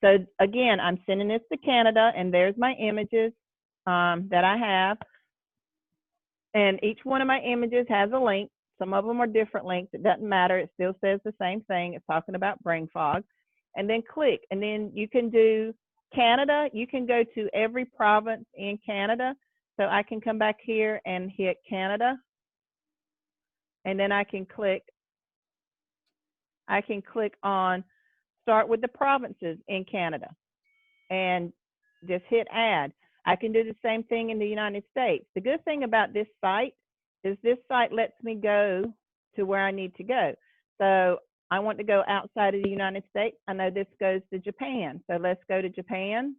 So again, I'm sending this to Canada, and there's my images that I have. And each one of my images has a link. Some of them are different links. It doesn't matter. It still says the same thing. It's talking about brain fog. And then click. And then you can do Canada. You can go to every province in Canada. So I can come back here and hit Canada. And then I can click on start with the provinces in Canada and just hit add. I can do the same thing in the United States. The good thing about this site is this site lets me go to where I need to go. So I want to go outside of the United States. I know this goes to Japan. So let's go to Japan.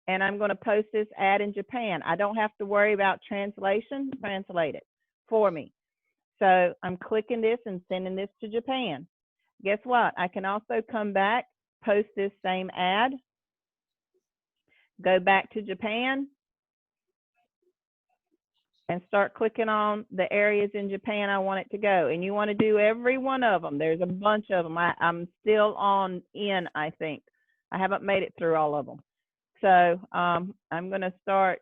And I'm going to post this ad in Japan. I don't have to worry about translation. Translate it for me. So I'm clicking this and sending this to Japan. Guess what? I can also come back, post this same ad, go back to Japan, and start clicking on the areas in Japan I want it to go. And you want to do every one of them. There's a bunch of them. I'm still on N, I think. I haven't made it through all of them. So I'm going to start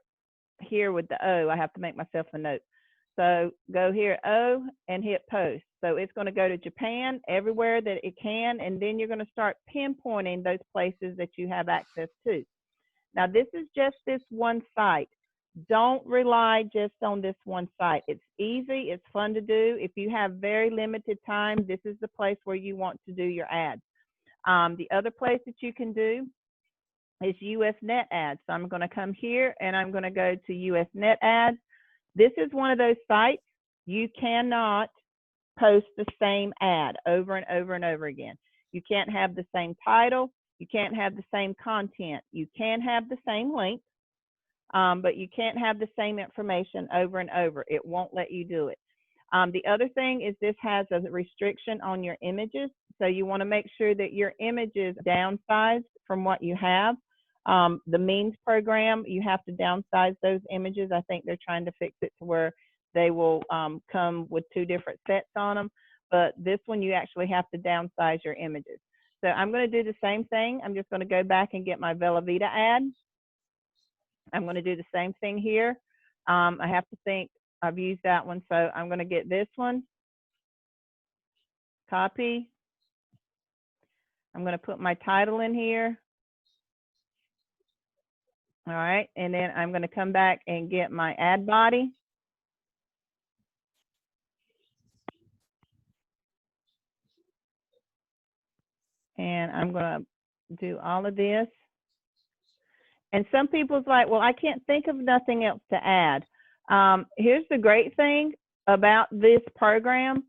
here with the O. I have to make myself a note. So go here, O, and hit post. So it's going to go to Japan, everywhere that it can, and then you're going to start pinpointing those places that you have access to. Now, this is just this one site. Don't rely just on this one site. It's easy. It's fun to do. If you have very limited time, this is the place where you want to do your ads. The other place that you can do is US Net Ads. So I'm going to come here, and I'm going to go to US Net Ads. This is one of those sites you cannot post the same ad over and over and over again. You can't have the same title. You can't have the same content. You can have the same link, but you can't have the same information over and over. It won't let you do it. The other thing is this has a restriction on your images. So you want to make sure that your images downsized from what you have. The means program, you have to downsize those images. I think they're trying to fix it to where they will come with 2 different sets on them. But this one, you actually have to downsize your images. So I'm going to do the same thing. I'm just going to go back and get my Bella Vita ad. I'm going to do the same thing here. I have to think I've used that one. So I'm going to get this one, copy. I'm going to put my title in here. All right. And then I'm going to come back and get my ad body. And I'm going to do all of this. And some people's like, well, I can't think of nothing else to add. Here's the great thing about this program.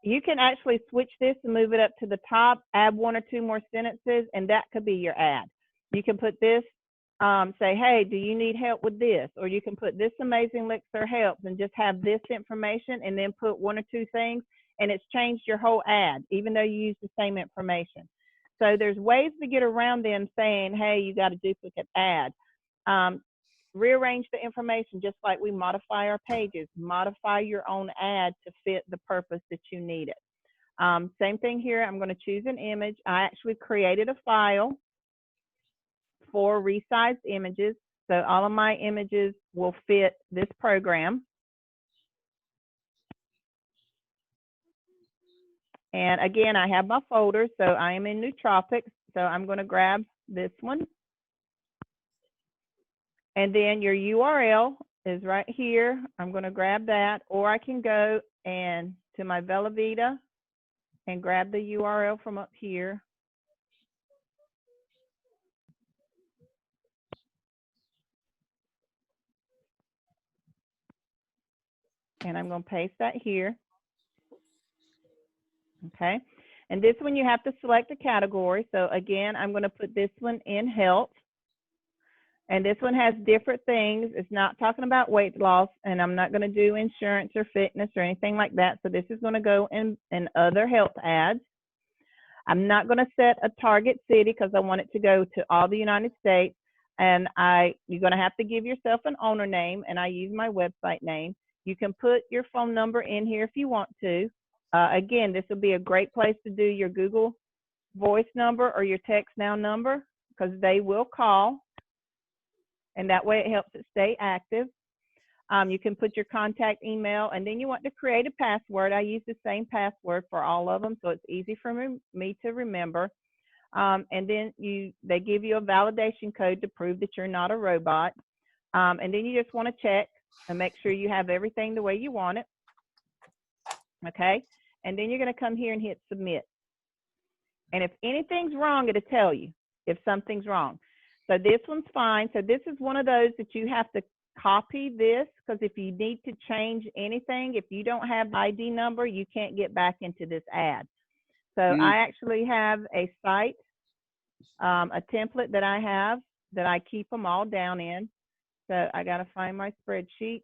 You can actually switch this and move it up to the top, add 1 or 2 more sentences, and that could be your ad. You can put this, say, hey, do you need help with this? Or you can put this amazing elixir helps and just have this information and then put 1 or 2 things, and it's changed your whole ad, even though you use the same information. So there's ways to get around them saying, hey, you got a duplicate ad. Rearrange the information just like we modify our pages. Modify your own ad to fit the purpose that you need it. Same thing here. I'm going to choose an image. I actually created a file for resized images. So all of my images will fit this program. And again, I have my folder. So I am in Nootropics. So I'm going to grab this one. And then your URL is right here. I'm going to grab that, or I can go and to my Bella Vita and grab the URL from up here. And I'm going to paste that here. Okay. And this one you have to select a category. So again, I'm going to put this one in health. And this one has different things. It's not talking about weight loss, and I'm not going to do insurance or fitness or anything like that. So this is going to go in other health ads. I'm not going to set a target city because I want it to go to all the United States. And you're going to have to give yourself an owner name, and I use my website name. You can put your phone number in here if you want to. Again, this will be a great place to do your Google Voice number or your Text Now number because they will call. And that way it helps it stay active. You can put your contact email, and then you want to create a password. I use the same password for all of them, so it's easy for me to remember. And then they give you a validation code to prove that you're not a robot. And then you just want to check and make sure you have everything the way you want it. Okay? And then you're going to come here and hit submit. And if anything's wrong, it'll tell you if something's wrong. So this one's fine. So this is one of those that you have to copy this, because if you need to change anything, if you don't have the ID number, you can't get back into this ad. So I actually have a site, a template that I have that I keep them all down in. So I got to find my spreadsheet.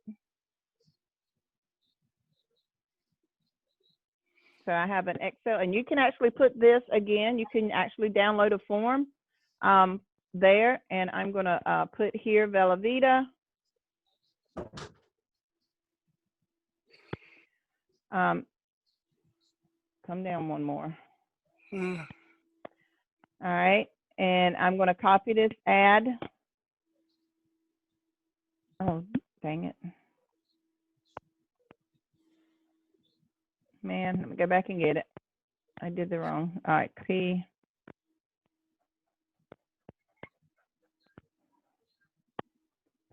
So I have an Excel, and you can actually put this again. You can actually download a form there, and I'm going to put here Bella Vita. Come down one more. All right, and I'm going to copy this ad. Oh, dang it. Man, let me go back and get it. I did the wrong. All right, P.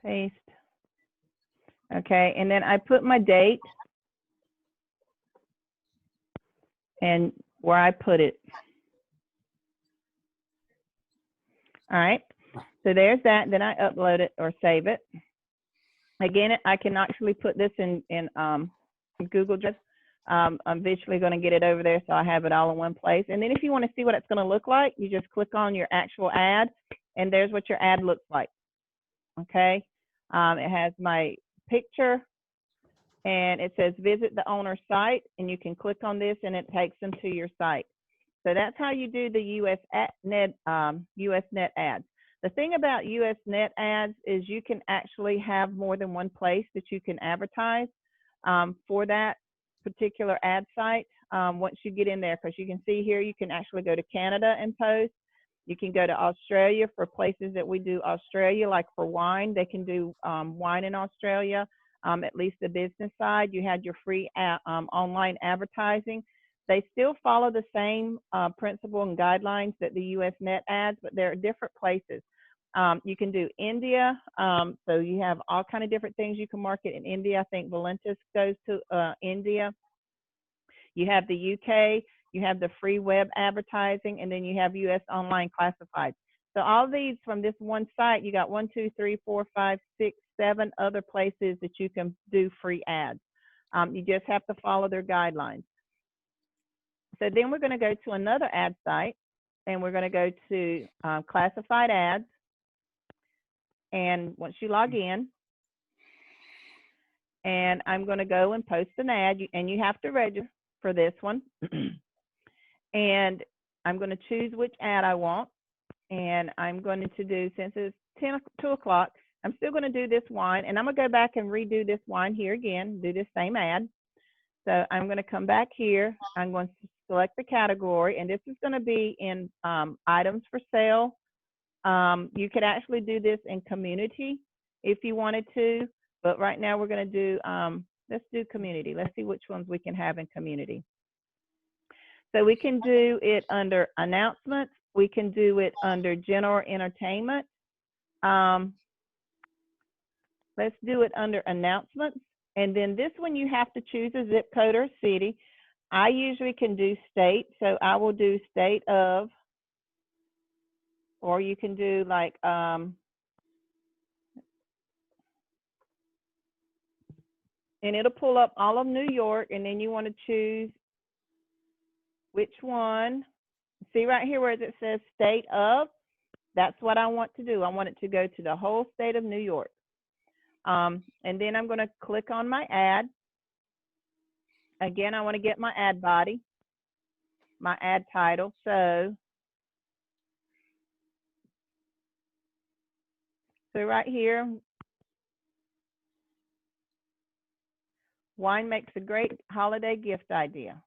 Paste. Okay, and then I put my date and where I put it. All right, so there's that. Then I upload it or save it. Again, I can actually put this in Google Drive. I'm eventually going to get it over there so I have it all in one place. And then if you want to see what it's going to look like, you just click on your actual ad, and there's what your ad looks like. Okay, it has my picture, and it says visit the owner's site, and you can click on this and it takes them to your site. So that's how you do the US net ads. The thing about US net ads is you can actually have more than one place that you can advertise for that particular ad site once you get in there, because you can see here you can actually go to Canada and post. You can go to Australia for places that we do Australia, like for wine. They can do wine in Australia, at least the business side. You had your free online advertising. They still follow the same principle and guidelines that the US net ads, but there are different places. You can do India, so you have all kind of different things you can market in India. I think Valentis goes to India. You have the UK, you have the free web advertising, and then you have US online classifieds. So all these from this one site, you got 1, 2, 3, 4, 5, 6, 7 other places that you can do free ads. You just have to follow their guidelines. So then we're going to go to another ad site, and we're going to go to classified ads. And once you log in, and I'm going to go and post an ad, and you have to register for this one. And I'm going to choose which ad I want. And I'm going to do, since it's 2 o'clock, I'm still going to do this wine. And I'm going to go back and redo this wine here again, do this same ad. So I'm going to come back here. I'm going to select the category. And this is going to be in items for sale. You could actually do this in community if you wanted to. But right now we're going to do, let's do community. Let's see which ones we can have in community. So we can do it under announcements. We can do it under general entertainment. Let's do it under announcements. And then this one, you have to choose a zip code or city. I usually can do state, so I will do state of, or you can do like, and it'll pull up all of New York, and then you want to choose which one. See right here where it says state of, that's what I want to do. I want it to go to the whole state of New York. And then I'm going to click on my ad. Again, I want to get my ad body, my ad title. So right here, wine makes a great holiday gift idea.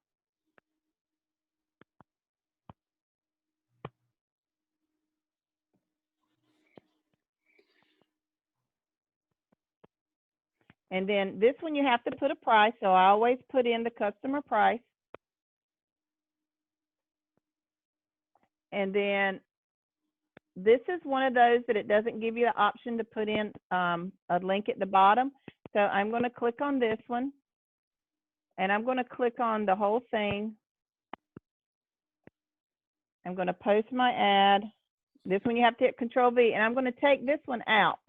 And then this one, you have to put a price. So I always put in the customer price. And then this is one of those that it doesn't give you the option to put in a link at the bottom. So I'm going to click on this one. And I'm going to click on the whole thing. I'm going to post my ad. This one you have to hit Control V. And I'm going to take this one out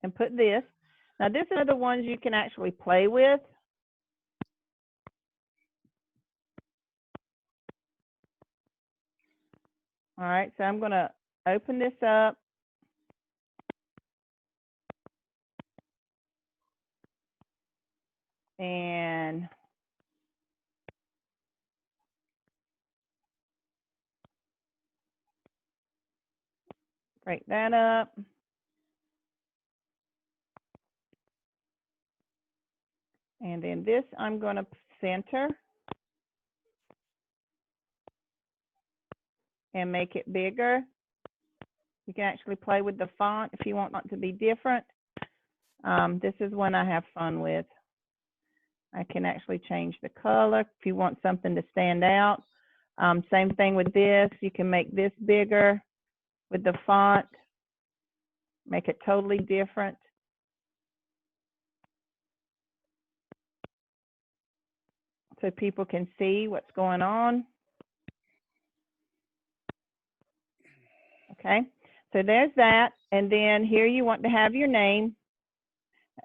and put this. Now, this are the ones you can actually play with. All right, so I'm going to open this up. And break that up. And then this, I'm going to center and make it bigger. You can actually play with the font if you want it to be different. This is one I have fun with. I can actually change the color if you want something to stand out. Same thing with this. You can make this bigger with the font, make it totally different. So people can see what's going on. Okay, so there's that. And then here you want to have your name.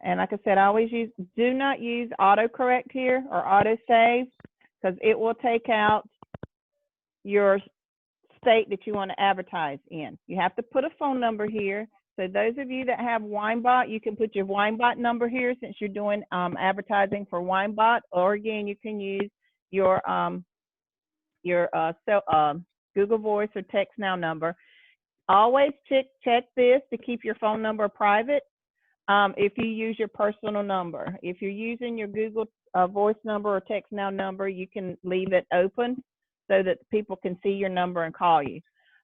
And like I said, I always do not use autocorrect here or auto save, because it will take out your state that you want to advertise in. You have to put a phone number here. So those of you that have WineBot, you can put your WineBot number here since you're doing advertising for WineBot, or again, you can use your Google Voice or Text Now number. Always check this to keep your phone number private. If you use your personal number, if you're using your Google Voice number or Text Now number, you can leave it open so that people can see your number and call you.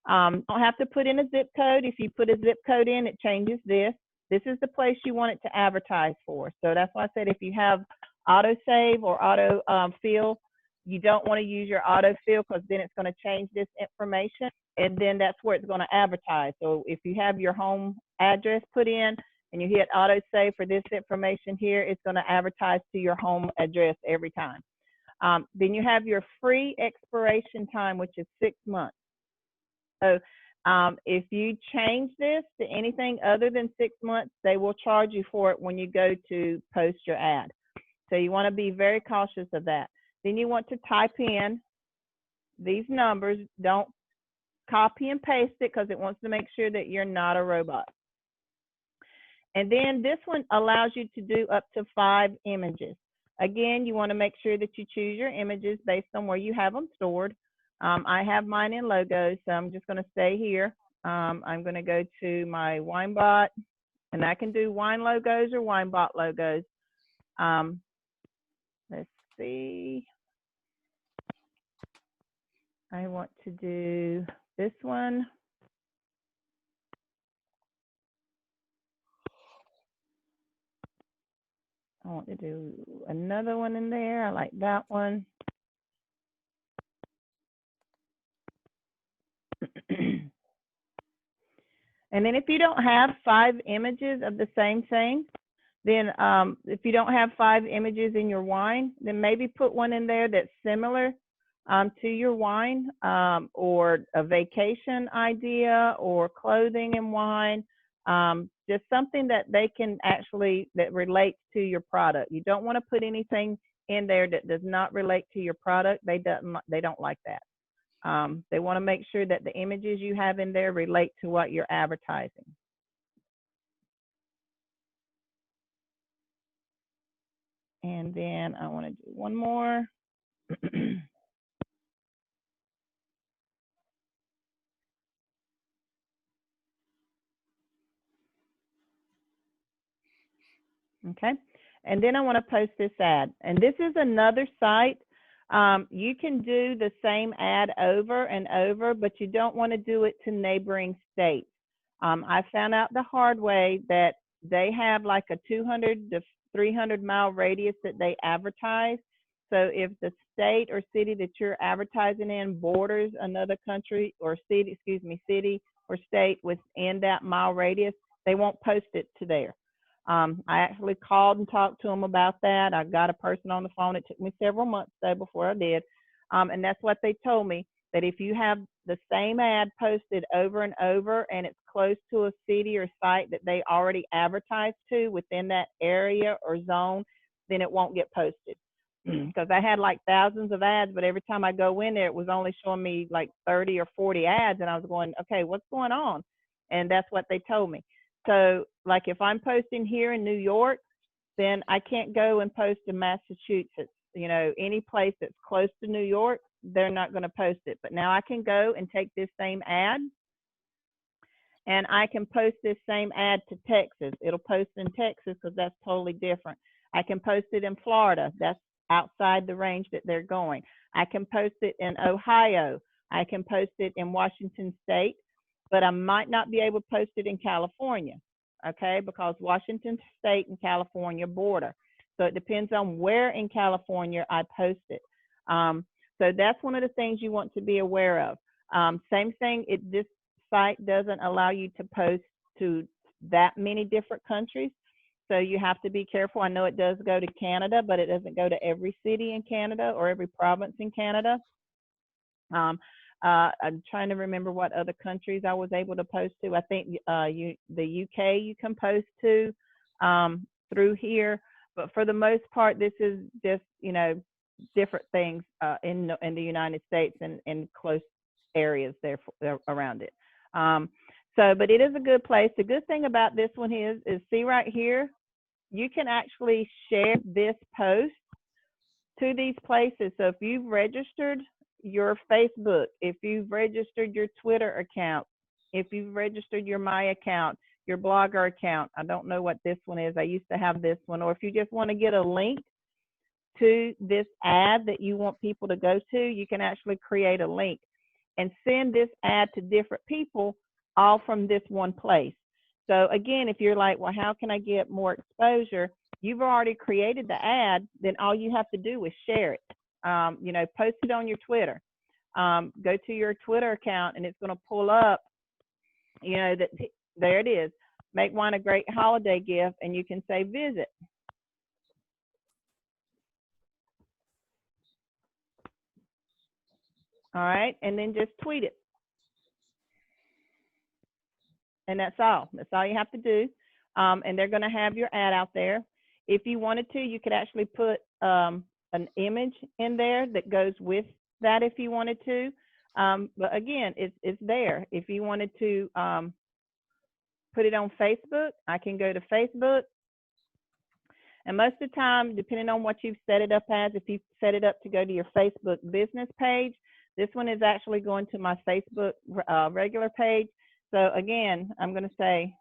Don't have to put in a zip code. If you put a zip code in, it changes this. This is the place you want it to advertise for. So that's why I said if you have autosave or auto fill, you don't want to use your autofill because then it's going to change this information, and then that's where it's going to advertise. So if you have your home address put in and you hit autosave for this information here, it's going to advertise to your home address every time. Then you have your free expiration time, which is 6 months. So if you change this to anything other than 6 months, they will charge you for it when you go to post your ad. So you want to be very cautious of that. Then you want to type in these numbers. Don't copy and paste it because it wants to make sure that you're not a robot. And then this one allows you to do up to 5 images. Again, you want to make sure that you choose your images based on where you have them stored. I have mine in logos, so I'm just going to stay here. I'm going to go to my WineBot, and I can do wine logos or WineBot logos. Let's see. I want to do this one. I want to do another one in there. I like that one. And then if you don't have 5 images of the same thing, then if you don't have 5 images in your wine, then maybe put one in there that's similar to your wine, or a vacation idea, or clothing and wine, just something that they can actually, that relates to your product. You don't want to put anything in there that does not relate to your product. They don't like that. They want to make sure that the images you have in there relate to what you're advertising. And then I want to do one more. Okay, and then I want to post this ad. And this is another site. You can do the same ad over and over, but you don't want to do it to neighboring states. I found out the hard way that they have like a 200 to 300 mile radius that they advertise. So if the state or city that you're advertising in borders another country or city, city or state within that mile radius, they won't post it to there. I actually called and talked to them about that. I got a person on the phone. It took me several months though before I did. And that's what they told me, that if you have the same ad posted over and over and it's close to a city or site that they already advertised to within that area or zone, then it won't get posted. Because I had like thousands of ads, but every time I go in there, it was only showing me like 30 or 40 ads. And I was going, okay, what's going on? And that's what they told me. So like if I'm posting here in New York, then I can't go and post in Massachusetts. You know, any place that's close to New York, they're not going to post it. But now I can go and take this same ad and I can post this same ad to Texas. It'll post in Texas because that's totally different. I can post it in Florida. That's outside the range that they're going. I can post it in Ohio. I can post it in Washington State, but I might not be able to post it in California, okay, because Washington State and California border. So it depends on where in California I post it. So that's one of the things you want to be aware of. Same thing, this site doesn't allow you to post to that many different countries. So you have to be careful. I know it does go to Canada, but it doesn't go to every city in Canada or every province in Canada. I'm trying to remember what other countries I was able to post to. I think the UK you can post to through here, but for the most part, this is just, you know, different things in the United States and in close areas there around it. So, but it is a good place. The good thing about this one is see right here, you can actually share this post to these places. So if you've registered your Facebook, if you've registered your Twitter account, if you've registered your My account, your Blogger account, I don't know what this one is. I used to have this one. Or if you just want to get a link to this ad that you want people to go to, you can actually create a link and send this ad to different people all from this one place. So again, if you're like, well, how can I get more exposure? You've already created the ad, then all you have to do is share it. You know, post it on your Twitter. Go to your Twitter account and it's going to pull up, you know, that there it is. Make one a great holiday gift, and you can say visit. All right, and then just tweet it. And that's all. That's all you have to do. And they're going to have your ad out there. If you wanted to, you could actually put an image in there that goes with that if you wanted to. But again, it's there. If you wanted to put it on Facebook, I can go to Facebook. And most of the time, depending on what you've set it up as, if you set it up to go to your Facebook business page, this one is actually going to my Facebook regular page. So again, I'm going to say,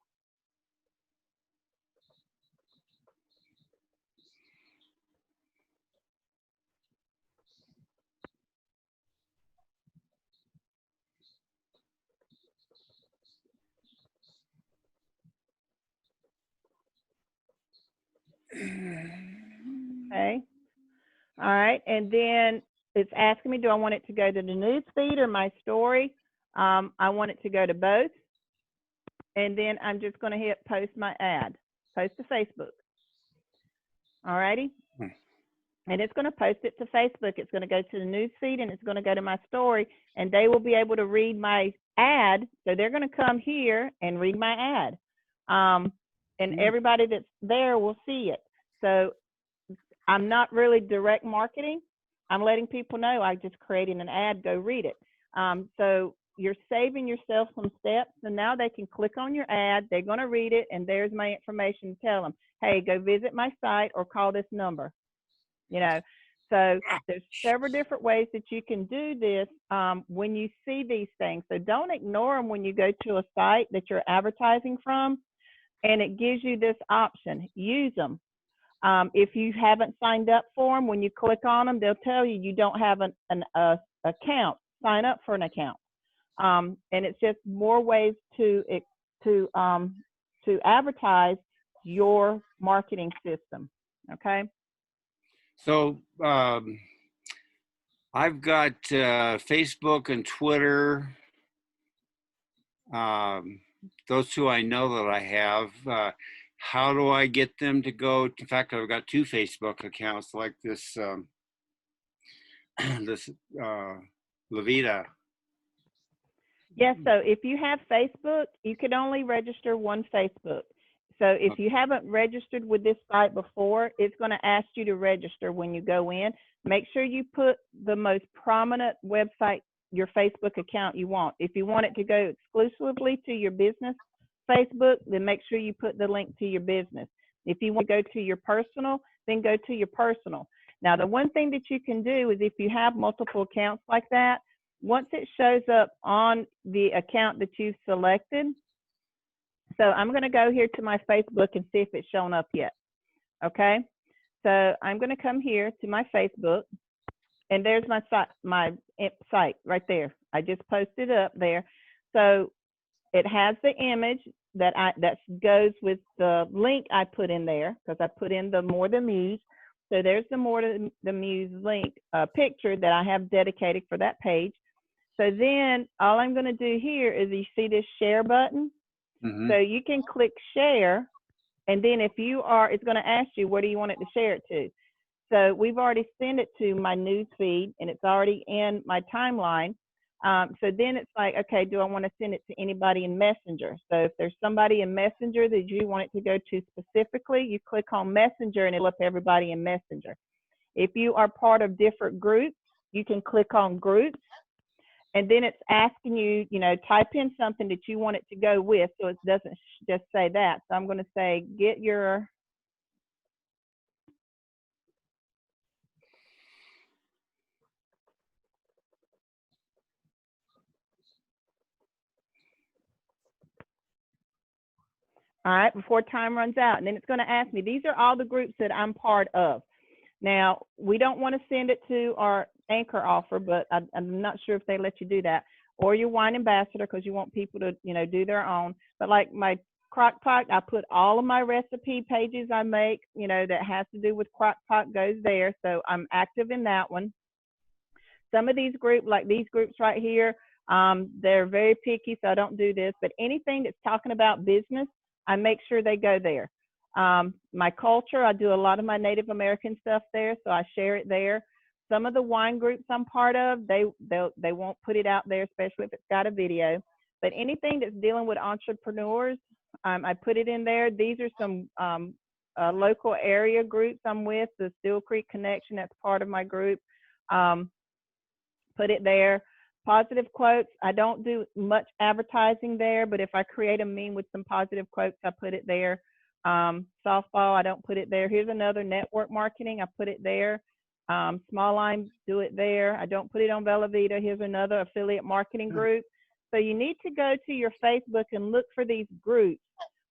okay, all right, and then it's asking me, do I want it to go to the news feed or my story? I want it to go to both. And then I'm just going to hit post my ad, post to Facebook. All righty. And it's going to post it to Facebook. It's going to go to the news feed and it's going to go to my story, and they will be able to read my ad. So they're going to come here and read my ad. And everybody that's there will see it. So I'm not really direct marketing. I'm letting people know I just created an ad, go read it. So you're saving yourself some steps. So now they can click on your ad, they're going to read it, and there's my information to tell them, hey, go visit my site or call this number. You know, so there's several different ways that you can do this when you see these things. So don't ignore them when you go to a site that you're advertising from, and it gives you this option. Use them. If you haven't signed up for them, when you click on them, they'll tell you you don't have an account. Sign up for an account. And it's just more ways to advertise your marketing system. Okay. So I've got Facebook and Twitter. Those two I know that I have. How do I get them to go? In fact, I've got two Facebook accounts like this. This Levita. Yes. So if you have Facebook, you can only register one Facebook. So if you haven't registered with this site before, it's going to ask you to register when you go in. Make sure you put the most prominent website, your Facebook account you want. If you want it to go exclusively to your business Facebook, then make sure you put the link to your business. If you want to go to your personal, then go to your personal. Now, the one thing that you can do is if you have multiple accounts like that, once it shows up on the account that you've selected, so I'm going to go here to my Facebook and see if it's shown up yet. Okay. So I'm going to come here to my Facebook, and there's my site right there. I just posted up there. So it has the image that goes with the link I put in there, because I put in the More Than Muse. So there's the More Than the Muse link picture that I have dedicated for that page. So then all I'm going to do here is, you see this share button. Mm-hmm. So you can click share, and then if you are, it's going to ask you, where do you want it to share it to? So we've already sent it to my news feed, and it's already in my timeline. So then it's like, okay, do I want to send it to anybody in Messenger? So if there's somebody in Messenger that you want it to go to specifically, you click on Messenger and it'll up everybody in Messenger. If you are part of different groups, you can click on groups. and then it's asking you, you know, type in something that you want it to go with, so it doesn't just say that. So I'm going to say, get your, all right, before time runs out. And then it's going to ask me, these are all the groups that I'm part of. Now, we don't want to send it to our anchor offer, but I'm not sure if they let you do that, or your wine ambassador, because you want people to, you know, do their own. But like my crock pot, I put all of my recipe pages I make, you know, that has to do with crock pot goes there. So I'm active in that one. Some of these groups, like these groups right here, they're very picky, so I don't do this. But anything that's talking about business, I make sure they go there. My culture, I do a lot of my Native American stuff there, so I share it there. Some of the wine groups I'm part of, they won't put it out there, especially if it's got a video. But anything that's dealing with entrepreneurs, I put it in there. These are some local area groups I'm with, the Steel Creek Connection, that's part of my group. Put it there. Positive quotes, I don't do much advertising there, but if I create a meme with some positive quotes, I put it there. Softball, I don't put it there. Here's another network marketing, I put it there. Small line, do it there. I don't put it on Bella Vita. Here's another affiliate marketing group. So you need to go to your Facebook and look for these groups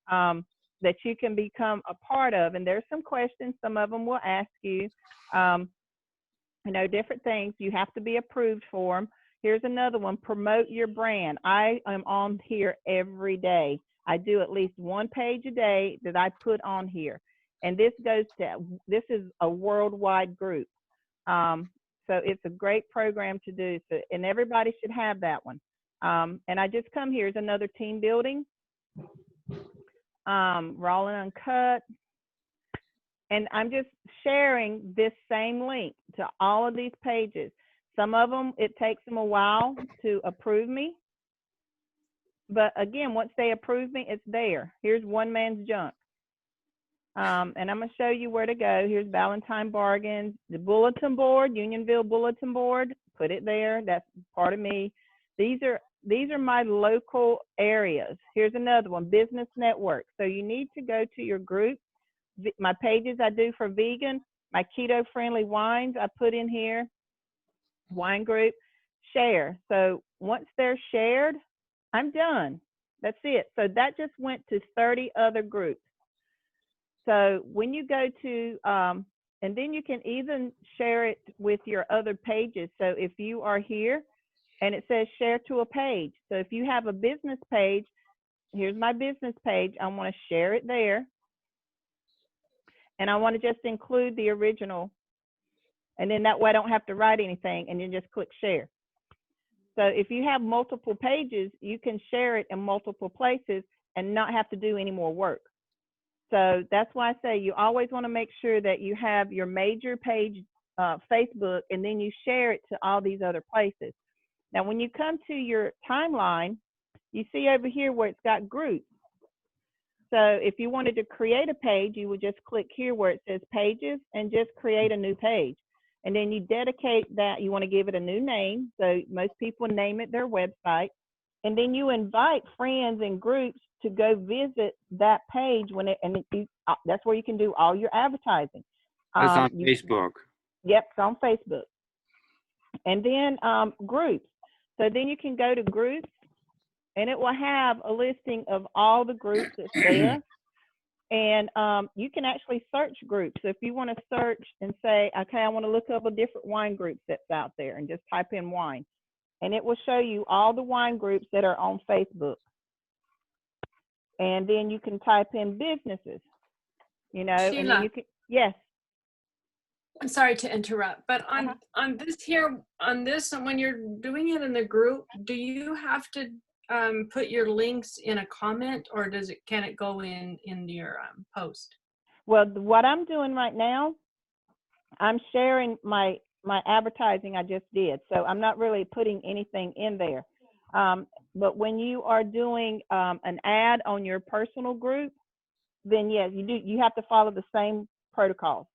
that you can become a part of. And there's some questions, some of them will ask you, you know, different things. You have to be approved for them. Here's another one, promote your brand. I am on here every day. I do at least one page a day that I put on here. And this is a worldwide group. So it's a great program to do. So, and everybody should have that one. And I just come here as another team building. Raw and Uncut. And I'm just sharing this same link to all of these pages. Some of them, it takes them a while to approve me. But again, once they approve me, it's there. Here's One Man's Junk. And I'm going to show you where to go. Here's Valentine Bargains, the bulletin board, Unionville bulletin board. Put it there. That's part of me. These are my local areas. Here's another one, Business Network. So you need to go to your group. My pages I do for vegan, my keto friendly wines I put in here, wine group, share. So once they're shared, I'm done. That's it. So that just went to 30 other groups. So when you go to, and then you can even share it with your other pages. So if you are here and it says share to a page. So if you have a business page, here's my business page. I want to share it there. And I want to just include the original. And then that way I don't have to write anything, and then just click share. So if you have multiple pages, you can share it in multiple places and not have to do any more work. So that's why I say you always want to make sure that you have your major page, Facebook, and then you share it to all these other places. Now, when you come to your timeline, you see over here where it's got groups. So if you wanted to create a page, you would just click here where it says pages and just create a new page. And then you dedicate that, you want to give it a new name. So most people name it their website. And then you invite friends and groups to go visit that page that's where you can do all your advertising. That's on Facebook. Yep, it's on Facebook. And then groups. So then you can go to groups, and it will have a listing of all the groups that's there. And you can actually search groups. So if you want to search and say, okay, I want to look up a different wine group that's out there, and just type in wine. And it will show you all the wine groups that are on Facebook. And then you can type in businesses, you know, Sheila, and then you can, yes. I'm sorry to interrupt, but on this here, on this, when you're doing it in the group, do you have to put your links in a comment, or can it go in your post? Well, what I'm doing right now, I'm sharing my advertising I just did. So I'm not really putting anything in there. But when you are doing an ad on your personal group, then yes, you have to follow the same protocols.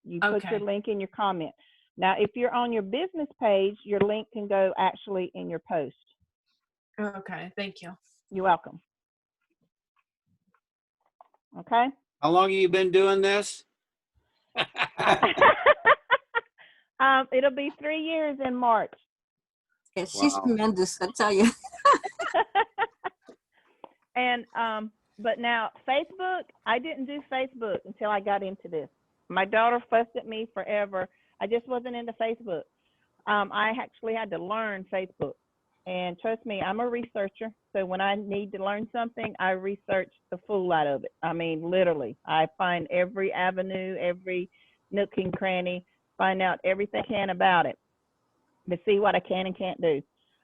You put your link in your comment. Now, if you're on your business page, your link can go actually in your post. Okay, thank you. You're welcome. Okay. How long have you been doing this? It'll be 3 years in March. Yeah, she's Wow. tremendous, I tell you. And but now Facebook, I didn't do Facebook until I got into this. My daughter fussed at me forever. I just wasn't into Facebook. I actually had to learn Facebook. And trust me, I'm a researcher. So when I need to learn something, I research the fool out of it. I mean, literally, I find every avenue, every nook and cranny, find out everything I can about it to see what I can and can't do.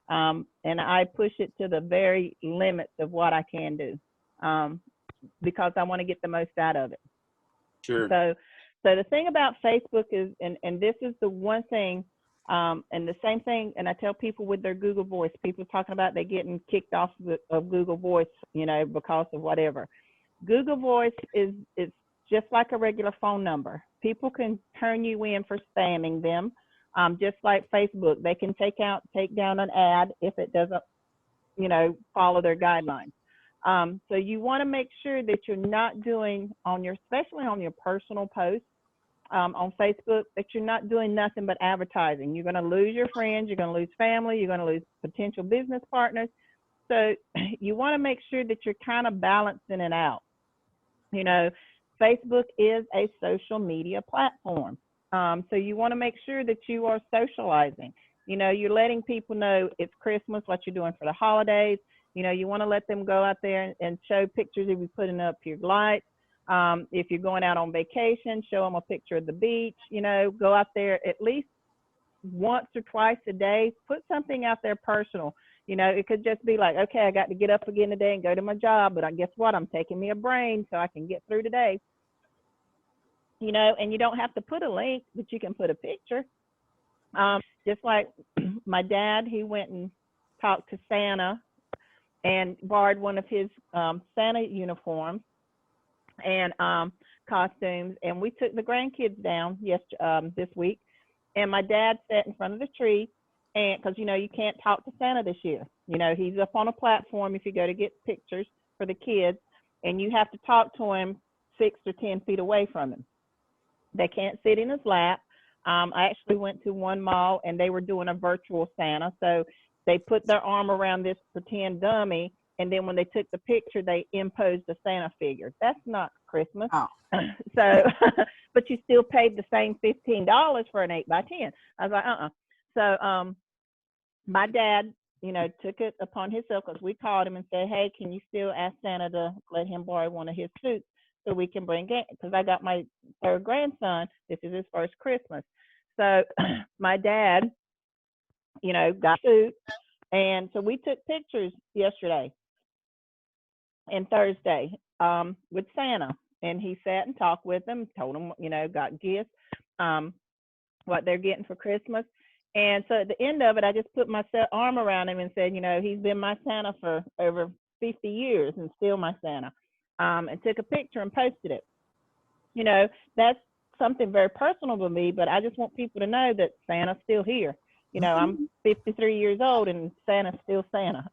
And I push it to the very limits of what I can do because I want to get the most out of it. Sure. So the thing about Facebook is, and this is the one thing, and the same thing, and I tell people with their Google Voice, people talking about they getting kicked off of Google Voice, you know, because of whatever. Google Voice is just like a regular phone number. People can turn you in for spamming them, just like Facebook. They can take down an ad if it doesn't, you know, follow their guidelines. So you want to make sure that you're not doing especially on your personal posts on Facebook, that you're not doing nothing but advertising. You're going to lose your friends, you're going to lose family, you're going to lose potential business partners. So you want to make sure that you're kind of balancing it out. You know, Facebook is a social media platform. So you want to make sure that you are socializing. You know, you're letting people know it's Christmas, what you're doing for the holidays. You know, you want to let them go out there and show pictures if you're putting up your lights. If you're going out on vacation, show them a picture of the beach. You know, go out there at least once or twice a day. Put something out there personal. You know, it could just be like, okay, I got to get up again today and go to my job, but guess what? I'm taking me a brain so I can get through today. You know, and you don't have to put a link, but you can put a picture. Just like my dad, he went and talked to Santa and borrowed one of his Santa uniforms and costumes, and we took the grandkids down this week, and my dad sat in front of the tree, and because you know you can't talk to Santa this year. You know, he's up on a platform if you go to get pictures for the kids, and you have to talk to him 6 or 10 feet away from him. They can't sit in his lap. I actually went to one mall and they were doing a virtual Santa. So they put their arm around this pretend dummy, and then when they took the picture, they imposed a Santa figure. That's not Christmas. Oh. So, but you still paid the same $15 for an 8x10. I was like, So my dad, you know, took it upon himself, because we called him and said, hey, can you still ask Santa to let him borrow one of his suits so we can bring it? Because I got my third grandson. This is his first Christmas. So my dad, you know, got a suit. And so we took pictures yesterday and Thursday with Santa. And he sat and talked with them, told them, you know, got gifts, what they're getting for Christmas. And so at the end of it, I just put my arm around him and said, you know, he's been my Santa for over 50 years and still my Santa. And took a picture and posted it. You know, that's something very personal to me, but I just want people to know that Santa's still here. You know, I'm 53 years old and Santa's still Santa.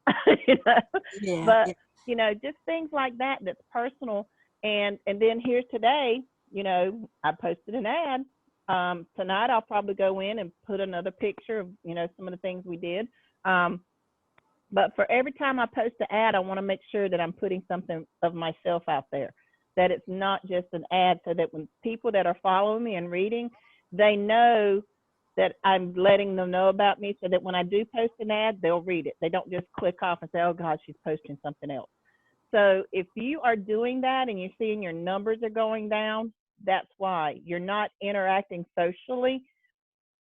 You know? Yeah, But yeah. you know, just things like that that's personal. And then here today, you know, I posted an ad. Tonight I'll probably go in and put another picture of, you know, some of the things we did. But for every time I post an ad, I want to make sure that I'm putting something of myself out there, that it's not just an ad, so that when people that are following me and reading, they know that I'm letting them know about me, so that when I do post an ad, they'll read it. They don't just click off and say, oh God, she's posting something else. So if you are doing that and you're seeing your numbers are going down, that's why you're not interacting socially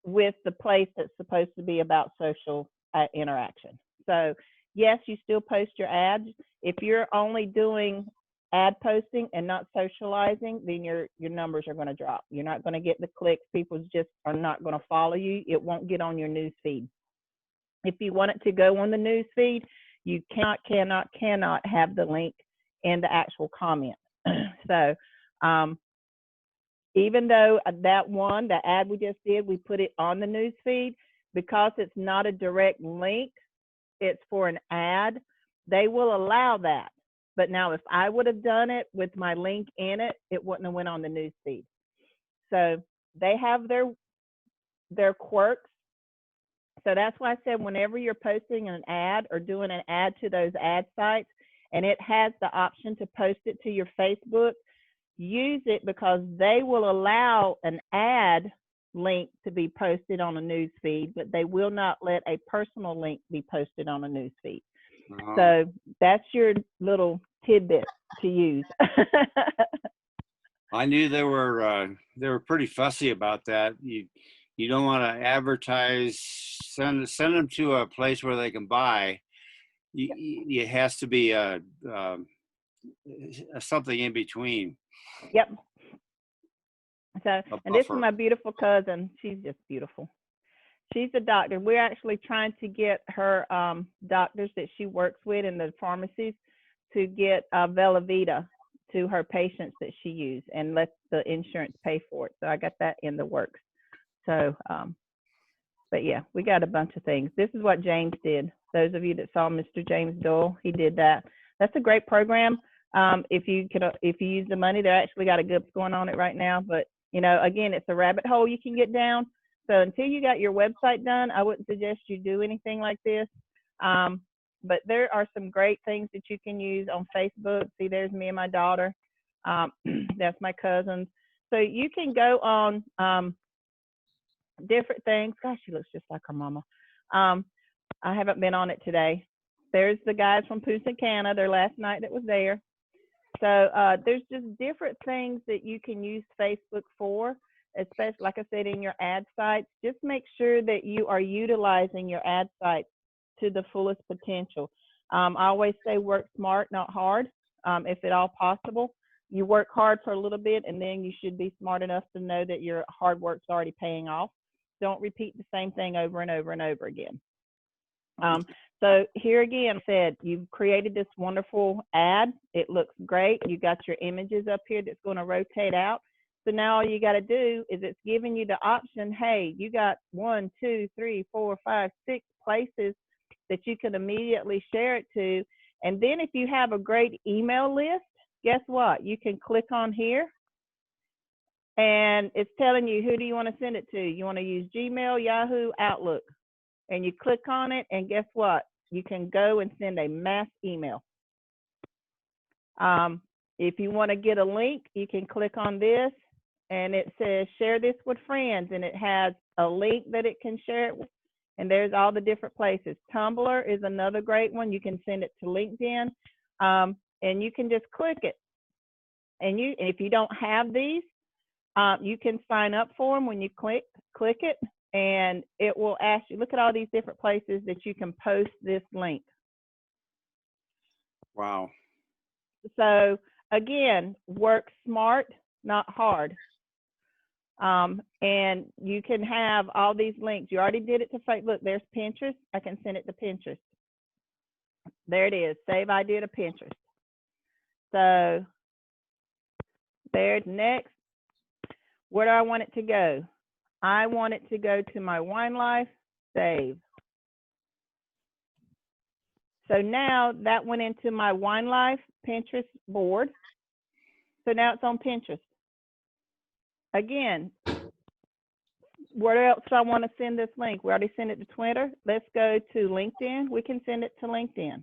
with the place that's supposed to be about social interaction. So yes, you still post your ads. If you're only doing ad posting and not socializing, then your numbers are going to drop. You're not going to get the clicks. People just are not going to follow you. It won't get on your news feed. If you want it to go on the news feed, you cannot have the link in the actual comment. So even though the ad we just did, we put it on the news feed, because it's not a direct link, it's for an ad, they will allow that. But now if I would have done it with my link in it, it wouldn't have went on the news feed. So they have their quirks. So that's why I said whenever you're posting an ad or doing an ad to those ad sites, and it has the option to post it to your Facebook, use it, because they will allow an ad link to be posted on a news feed, but they will not let a personal link be posted on a news feed. So that's your little tidbit to use. I knew they were pretty fussy about that. You don't want to advertise, send them to a place where they can buy. It has to be something in between. Yep. So, and this is my beautiful cousin. She's just beautiful. She's a doctor. We're actually trying to get her doctors that she works with in the pharmacies to get Velavita to her patients that she uses and let the insurance pay for it. So I got that in the works. So, but yeah, we got a bunch of things. This is what James did. Those of you that saw Mr. James Dole, he did that. That's a great program. If you use the money, they actually got a good going on it right now. But you know, again, it's a rabbit hole you can get down. So until you got your website done, I wouldn't suggest you do anything like this. But there are some great things that you can use on Facebook. See, there's me and my daughter. That's my cousins. So you can go on different things. Gosh, she looks just like her mama. I haven't been on it today. There's the guys from Pusacana, their last night that was there. So there's just different things that you can use Facebook for, especially, like I said, in your ad sites. Just make sure that you are utilizing your ad sites to the fullest potential. I always say work smart, not hard, if at all possible. You work hard for a little bit, and then you should be smart enough to know that your hard work's already paying off. Don't repeat the same thing over and over and over again. So here again, said you've created this wonderful ad. It looks great. You got your images up here that's going to rotate out. So now all you got to do is it's giving you the option. Hey, you got 1, 2, 3, 4, 5, 6 places that you can immediately share it to. And then if you have a great email list, guess what? You can click on here and it's telling you, who do you want to send it to? You want to use Gmail, Yahoo, Outlook. And you click on it, and guess what? You can go and send a mass email. If you want to get a link, you can click on this, and it says share this with friends, and it has a link that it can share it with, and there's all the different places. Tumblr is another great one. You can send it to LinkedIn, and you can just click it. And if you don't have these, you can sign up for them when you click it. And it will ask you, look at all these different places that you can post this link. Wow. So again, work smart, not hard. And you can have all these links. You already did it to Facebook. Look, there's Pinterest. I can send it to Pinterest. There it is. Save idea to Pinterest. So there's next. Where do I want it to go? I want it to go to my Wine Life, save. So now that went into my Wine Life Pinterest board. So now it's on Pinterest. Again, where else do I want to send this link? We already sent it to Twitter. Let's go to LinkedIn. We can send it to LinkedIn.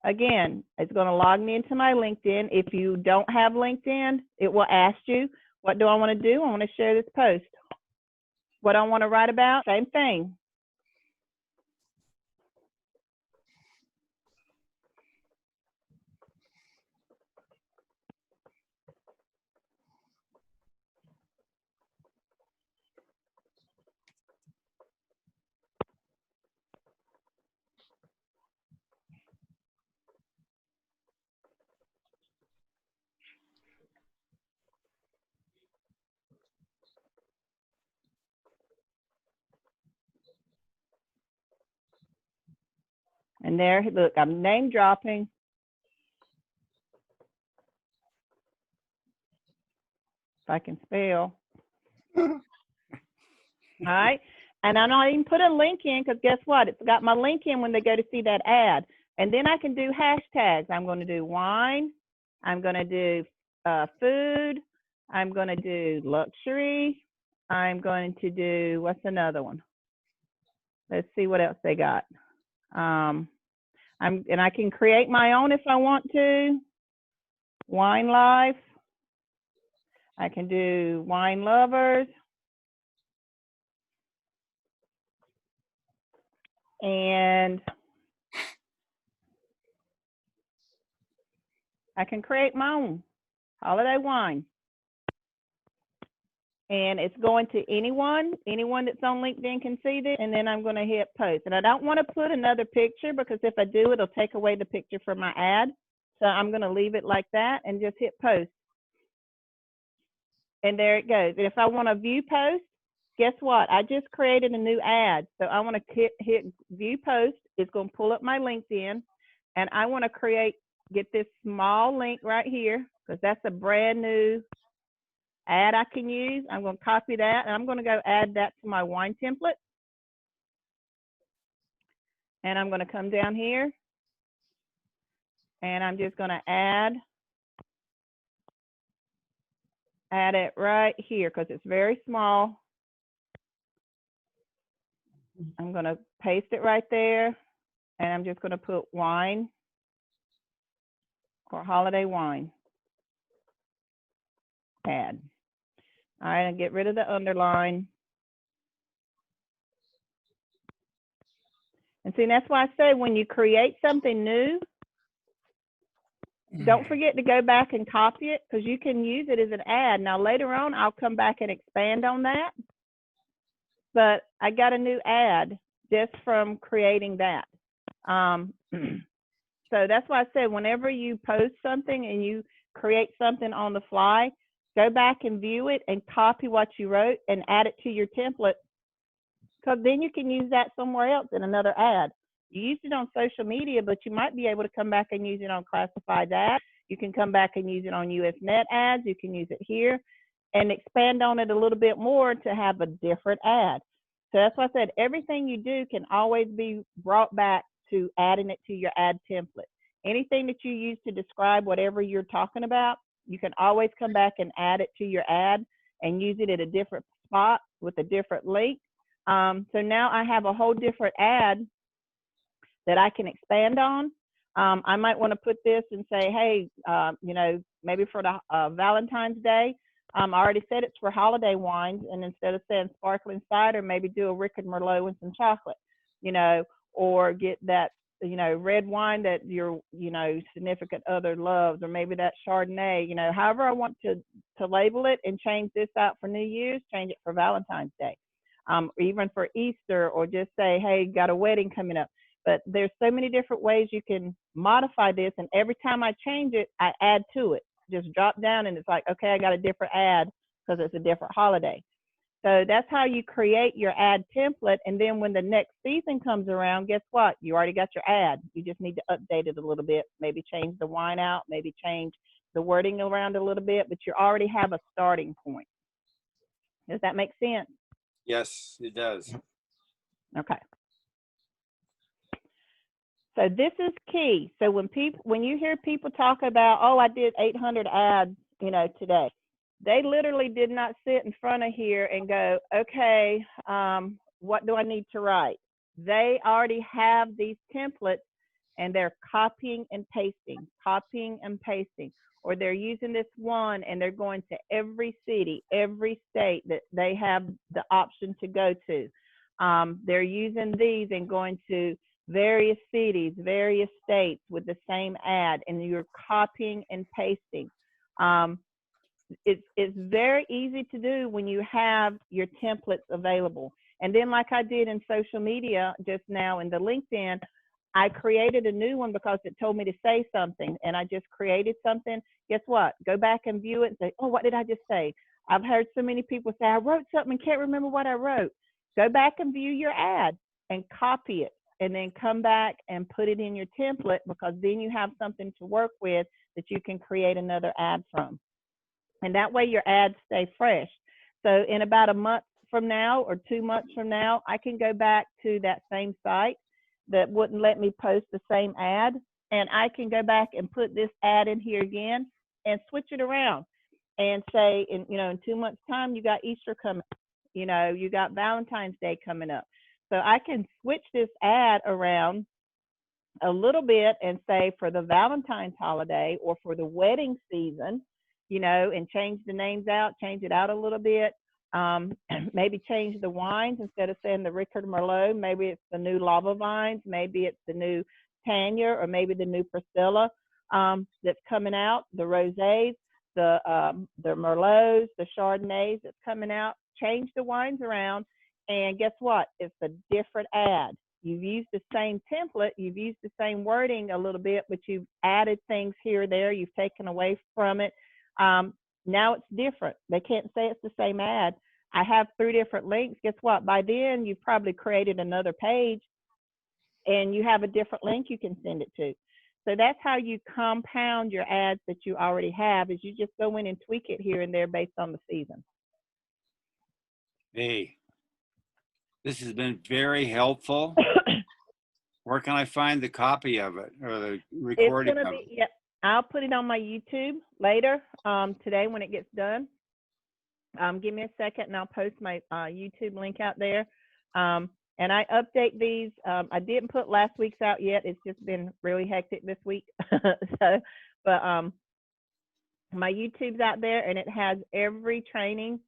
Again, it's going to log me into my LinkedIn. If you don't have LinkedIn, it will ask you, what do I want to do? I want to share this post. What I want to write about, same thing. And there, look, I'm name dropping. If I can spell. All right. And I'm not even put a link in because guess what? It's got my link in when they go to see that ad. And then I can do hashtags. I'm going to do wine. I'm going to do food. I'm going to do luxury. I'm going to do, what's another one? Let's see what else they got. And I can create my own if I want to. Wine life. I can do wine lovers. And I can create my own holiday wine. And it's going to anyone that's on LinkedIn can see this, and then I'm going to hit post. And I don't want to put another picture because if I do, it'll take away the picture from my ad. So I'm going to leave it like that and just hit post. And there it goes. And if I want to view post, guess what? I just created a new ad. So I want to hit view post. It's going to pull up my LinkedIn. And I want to get this small link right here because that's a brand new ad I can use. I'm going to copy that and I'm going to go add that to my wine template. And I'm going to come down here and I'm just going to add it right here because it's very small. I'm going to paste it right there and I'm just going to put wine or holiday wine ad. All right, and get rid of the underline. And see, that's why I say when you create something new, don't forget to go back and copy it because you can use it as an ad. Now, later on, I'll come back and expand on that. But I got a new ad just from creating that. So that's why I said whenever you post something and you create something on the fly, go back and view it and copy what you wrote and add it to your template because then you can use that somewhere else in another ad. You used it on social media, but you might be able to come back and use it on classified ads. You can come back and use it on US Net ads. You can use it here and expand on it a little bit more to have a different ad. So that's why I said everything you do can always be brought back to adding it to your ad template. Anything that you use to describe whatever you're talking about, you can always come back and add it to your ad and use it at a different spot with a different link. So now I have a whole different ad that I can expand on. I might want to put this and say, hey, you know, maybe for the Valentine's Day, I already said it's for holiday wines, and instead of saying sparkling cider, maybe do a Rickard Merlot and some chocolate, you know, or get that, you know, red wine that your, you know, significant other loves, or maybe that Chardonnay, you know, however I want to label it and change this out for New Year's, change it for Valentine's Day, or even for Easter, or just say, hey, got a wedding coming up. But there's so many different ways you can modify this, and every time I change it, I add to it. Just drop down and it's like, okay, I got a different ad because it's a different holiday. So that's how you create your ad template. And then when the next season comes around, guess what? You already got your ad. You just need to update it a little bit, maybe change the wine out, maybe change the wording around a little bit, but you already have a starting point. Does that make sense? Yes, it does. Okay. So this is key. So when you hear people talk about, oh, I did 800 ads, you know, today, they literally did not sit in front of here and go, okay, what do I need to write? They already have these templates and they're copying and pasting, or they're using this one and they're going to every city, every state that they have the option to go to. They're using these and going to various cities, various states with the same ad, and you're copying and pasting. It's very easy to do when you have your templates available. And then like I did in social media just now in the LinkedIn, I created a new one because it told me to say something, and I just created something. Guess what? Go back and view it and say, oh, what did I just say? I've heard so many people say, I wrote something and can't remember what I wrote. Go back and view your ad and copy it, and then come back and put it in your template, because then you have something to work with that you can create another ad from. And that way your ads stay fresh. So in about a month from now or 2 months from now, I can go back to that same site that wouldn't let me post the same ad. And I can go back and put this ad in here again and switch it around and say, in 2 months time, you got Easter coming, you got Valentine's Day coming up. So I can switch this ad around a little bit and say for the Valentine's holiday or for the wedding season, and change the names out, change it out a little bit. Maybe change the wines instead of saying the Rickard Merlot. Maybe it's the new Lava Vines. Maybe it's the new Tanya, or maybe the new Priscilla that's coming out. The rosés, the Merlots, the Chardonnays that's coming out. Change the wines around, and guess what? It's a different ad. You've used the same template, you've used the same wording a little bit, but you've added things here or there, you've taken away from it. Now it's different. They can't say it's the same ad. I have 3 different links. Guess what? By then, you've probably created another page and you have a different link you can send it to. So that's how you compound your ads that you already have, is you just go in and tweak it here and there based on the season. Hey, this has been very helpful. Where can I find the copy of it or the recording of it? Yep. I'll put it on my YouTube later today when it gets done. Give me a second and I'll post my YouTube link out there. And I update these. I didn't put last week's out yet. It's just been really hectic this week. But my YouTube's out there and it has every training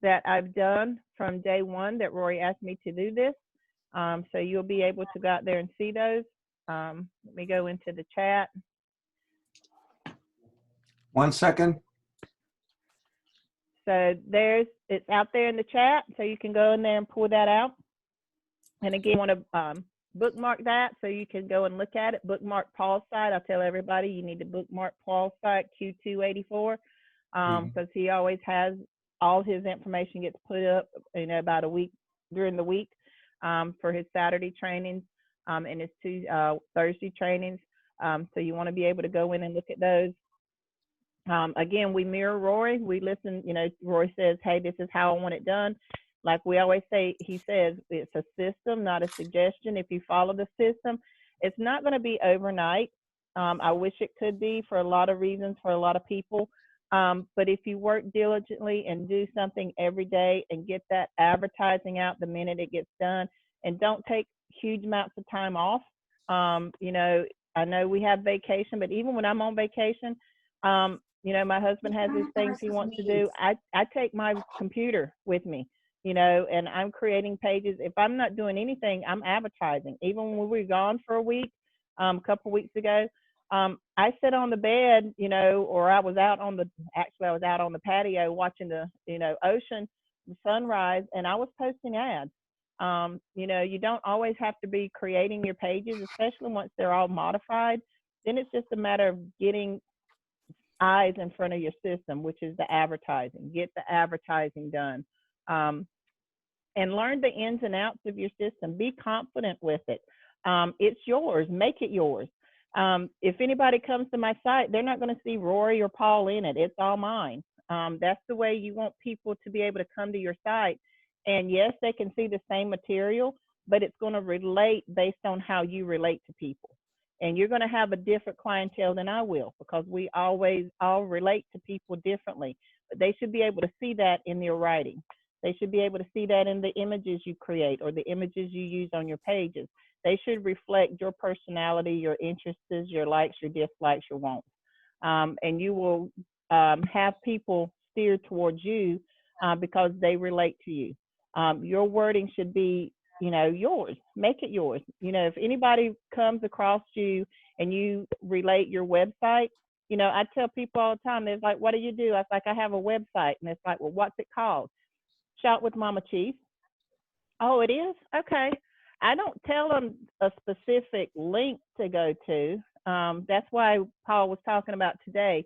that I've done from day one that Rory asked me to do this. So you'll be able to go out there and see those. Let me go into the chat. 1 second. So it's out there in the chat, so you can go in there and pull that out. And again, want to bookmark that so you can go and look at it. Bookmark Paul's site. I tell everybody you need to bookmark Paul's site, Q284, because he always has all his information gets put up, about a week during the week for his Saturday trainings and his Thursday trainings. So you want to be able to go in and look at those. Again, we mirror Rory. We listen, Rory says, hey, this is how I want it done. Like we always say, he says, it's a system, not a suggestion. If you follow the system, it's not going to be overnight. I wish it could be for a lot of reasons for a lot of people. But if you work diligently and do something every day and get that advertising out the minute it gets done, and don't take huge amounts of time off. I know we have vacation, but even when I'm on vacation, my husband has these things he wants to do. I take my computer with me, and I'm creating pages. If I'm not doing anything, I'm advertising. Even when we were gone for a week, a couple of weeks ago, I sit on the bed, or I was out on the patio watching the, ocean, the sunrise, and I was posting ads. You don't always have to be creating your pages, especially once they're all modified. Then it's just a matter of getting eyes in front of your system, which is the advertising. Get the advertising done. And learn the ins and outs of your system. Be confident with it. It's yours. Make it yours. If anybody comes to my site, they're not going to see Rory or Paul in it. It's all mine. That's the way you want people to be able to come to your site. And yes, they can see the same material, but it's going to relate based on how you relate to people. And you're going to have a different clientele than I will, because we always all relate to people differently. But they should be able to see that in your writing. They should be able to see that in the images you create or the images you use on your pages. They should reflect your personality, your interests, your likes, your dislikes, your wants. And you will have people steer towards you because they relate to you. Your wording should be, yours. Make it yours. If anybody comes across you and you relate your website, I tell people all the time, they're like, what do you do? I was like, I have a website. And it's like, well, what's it called? Shop with Mama Chief. Oh, it is? Okay. I don't tell them a specific link to go to. That's why Paul was talking about today.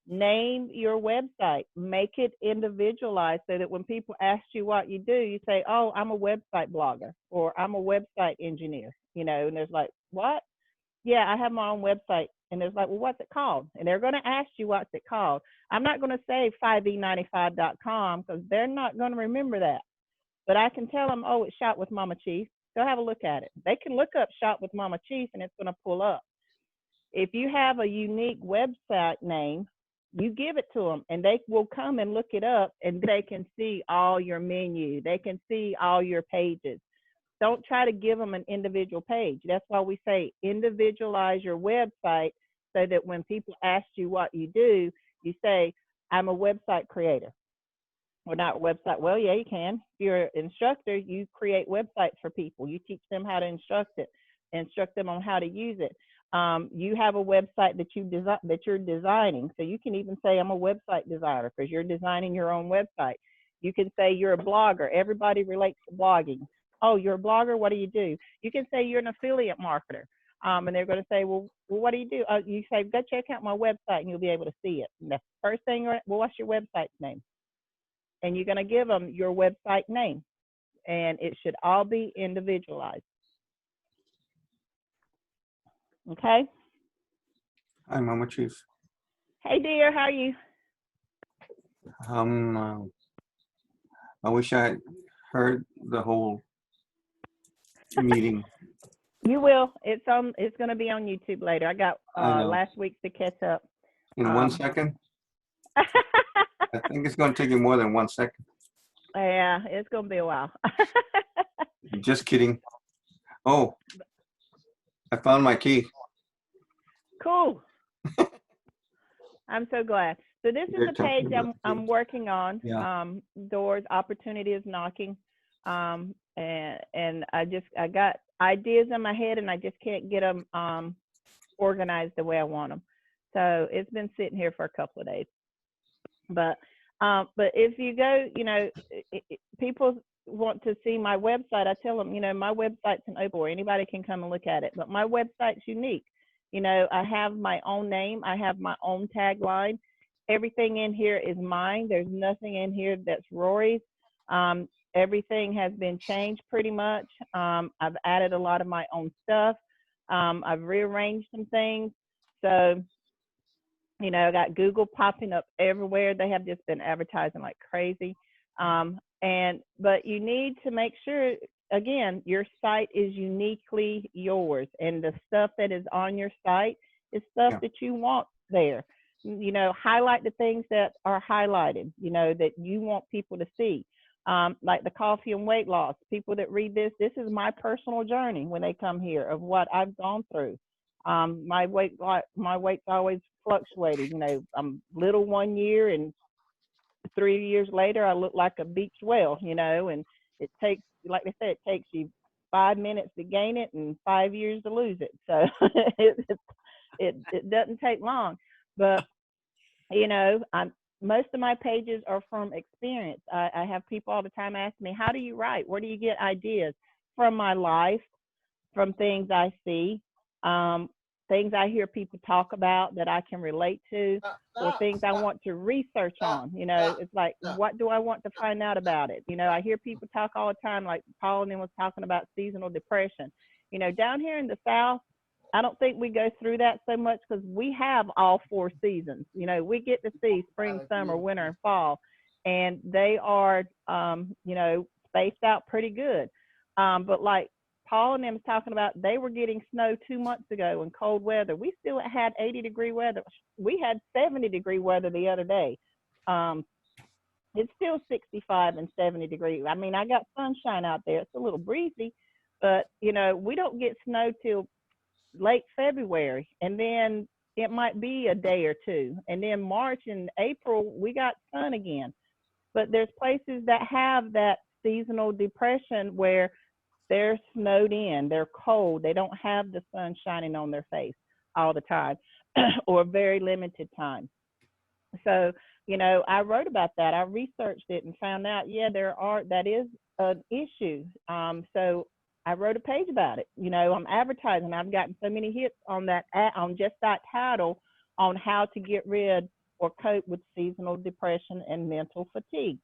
Name your website. Make it individualized so that when people ask you what you do, you say, oh, I'm a website blogger, or I'm a website engineer, and there's like, what? yeah, I have my own website. And it's like, well, what's it called? And they're going to ask you what's it called. I'm not going to say 5e95.com because they're not going to remember that. But I can tell them, oh, it's Shop with Mama Chief. Go have a look at it. They can look up Shop with Mama Chief and it's going to pull up. If you have a unique website name, you give it to them and they will come and look it up and they can see all your menu. They can see all your pages. Don't try to give them an individual page. That's why we say individualize your website so that when people ask you what you do, you say, I'm a website creator. Or not a website. Well, yeah, you can. If you're an instructor, you create websites for people. You teach them how to instruct them on how to use it. You have a website that you're designing. So you can even say, I'm a website designer because you're designing your own website. You can say you're a blogger. Everybody relates to blogging. Oh, you're a blogger. What do you do? You can say you're an affiliate marketer. And they're going to say, well, what do you do? You say, go check out my website and you'll be able to see it. And the first thing, well, what's your website's name? And you're going to give them your website name. And it should all be individualized. Okay? Hi, Mama Chief. Hey, dear, how are you? I wish I had heard the whole meeting. You will. It's going to be on YouTube later. I got I know. last week to catch up. In 1 second? I think it's going to take you more than 1 second. Yeah, it's going to be a while. Just kidding. Oh, I found my key. Cool. I'm so glad. So this is You're the page talking about the I'm page. working on. Yeah. Doors, opportunity is knocking. And I got ideas in my head and I just can't get them organized the way I want them. So it's been sitting here for a couple of days. But if you go, people want to see my website. I tell them, my website's an open door. Anybody can come and look at it. But my website's unique. I have my own name. I have my own tagline. Everything in here is mine. There's nothing in here that's Rory's. Everything has been changed pretty much. I've added a lot of my own stuff. I've rearranged some things. So, I got Google popping up everywhere. They have just been advertising like crazy. But you need to make sure, again, your site is uniquely yours. And the stuff that is on your site is stuff that you want there. Highlight the things that are highlighted, that you want people to see. Like the coffee and weight loss. People that read this is my personal journey when they come here of what I've gone through. My weight's always fluctuated. I'm little 1 year and 3 years later I look like a beached whale, and it takes, like they said, it takes you 5 minutes to gain it and 5 years to lose it. So it doesn't take long. But most of my pages are from experience. I have people all the time ask me, how do you write? Where do you get ideas? From my life, from things I see, things I hear people talk about that I can relate to, or things I want to research on. It's like, what do I want to find out about it? I hear people talk all the time, like Paul and them was talking about seasonal depression. Down here in the South, I don't think we go through that so much because we have all 4 seasons. We get to see spring, summer, winter, and fall, and they are, spaced out pretty good. But like Paul and them was talking about, they were getting snow 2 months ago in cold weather. We still had 80-degree weather. We had 70-degree weather the other day. It's still 65 and 70 degrees. I mean, I got sunshine out there. It's a little breezy, but we don't get snow till late February, and then it might be a day or two, and then March and April we got sun again. But there's places that have that seasonal depression where they're snowed in, they're cold, they don't have the sun shining on their face all the time or very limited time. So I wrote about that. I researched it and found out, that is an issue. So I wrote a page about it. I'm advertising. I've gotten so many hits on just that title on how to get rid or cope with seasonal depression and mental fatigue.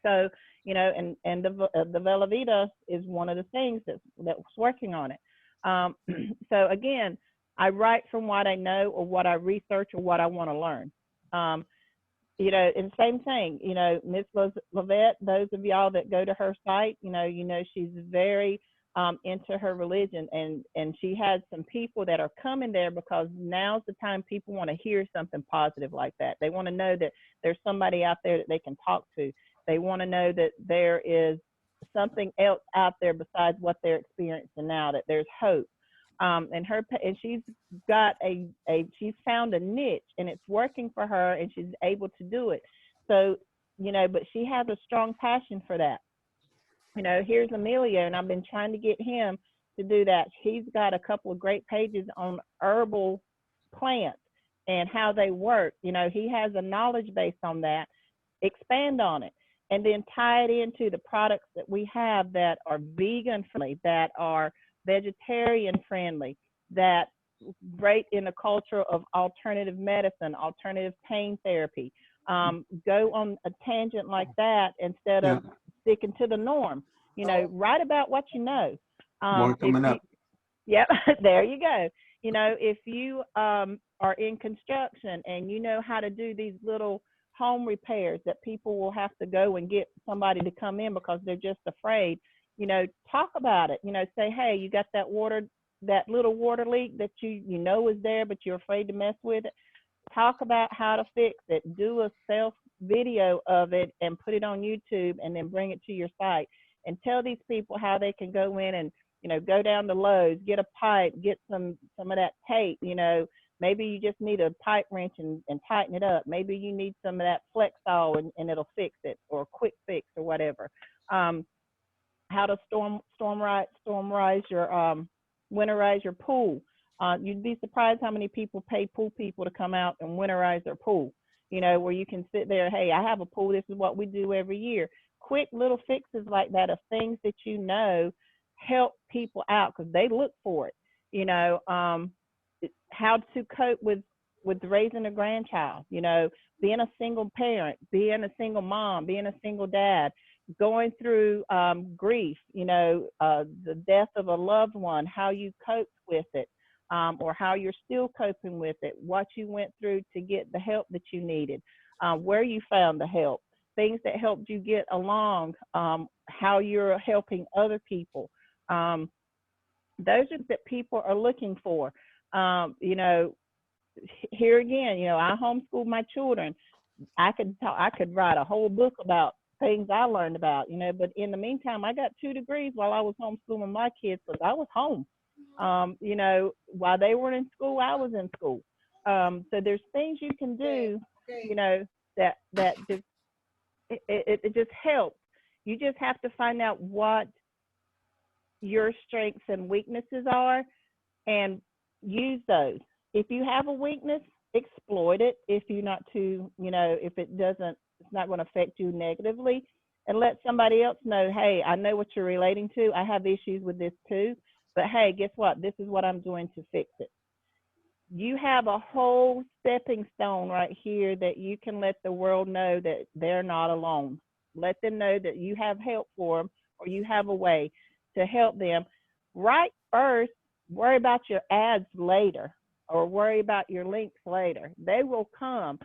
So, and the Velavita is one of the things that's working on it. So again, I write from what I know or what I research or what I want to learn. You know, and same thing, you know, Miss Lavette, those of y'all that go to her site, you know, she's very into her religion, and she has some people that are coming there because now's the time people want to hear something positive like that. They want to know that there's somebody out there that they can talk to. They want to know that there is something else out there besides what they're experiencing now, that there's hope. And she's got she's found a niche and it's working for her and she's able to do it. So, you know, but she has a strong passion for that. You know, here's Emilio, and I've been trying to get him to do that. He's got a couple of great pages on herbal plants and how they work. You know, he has a knowledge base on that. Expand on it and then tie it into the products that we have that are vegan friendly, that are vegetarian friendly, that great in the culture of alternative medicine, alternative pain therapy. Go on a tangent like that instead of sticking to the norm. You know, write about what you know. More coming up. Yep, there you go. You know, if you are in construction and you know how to do these little home repairs that people will have to go and get somebody to come in because they're just afraid, you know, talk about it. You know, say, hey, you got that little water leak that you know is there, but you're afraid to mess with it. Talk about how to fix it. Do a self video of it and put it on YouTube and then bring it to your site and tell these people how they can go in and, you know, go down to Lowe's, get a pipe, get some of that tape. You know, maybe you just need a pipe wrench and tighten it up. Maybe you need some of that Flexol and it'll fix it, or a quick fix or whatever. How to winterize your pool. You'd be surprised how many people pay pool people to come out and winterize their pool. You know, where you can sit there, hey, I have a pool, this is what we do every year. Quick little fixes like that of things that you know help people out because they look for it. You know, how to cope with raising a grandchild, you know, being a single parent, being a single mom, being a single dad, going through grief, you know, the death of a loved one, how you coped with it, or how you're still coping with it, what you went through to get the help that you needed, where you found the help, things that helped you get along, how you're helping other people. Those are that people are looking for. You know, here again, you know, I homeschool my children. I could write a whole book about things I learned about, you know, but in the meantime, I got 2 degrees while I was homeschooling my kids because I was home. You know, while they were in school, I was in school. So there's things you can do, you know, that just, it just helps. You just have to find out what your strengths and weaknesses are and use those. If you have a weakness, exploit it. If you're not too, you know, if it's not going to affect you negatively, and let somebody else know, hey, I know what you're relating to. I have issues with this too, but hey, guess what? This is what I'm doing to fix it. You have a whole stepping stone right here that you can let the world know that they're not alone. Let them know that you have help for them, or you have a way to help them. Write first, worry about your ads later, or worry about your links later. They will come.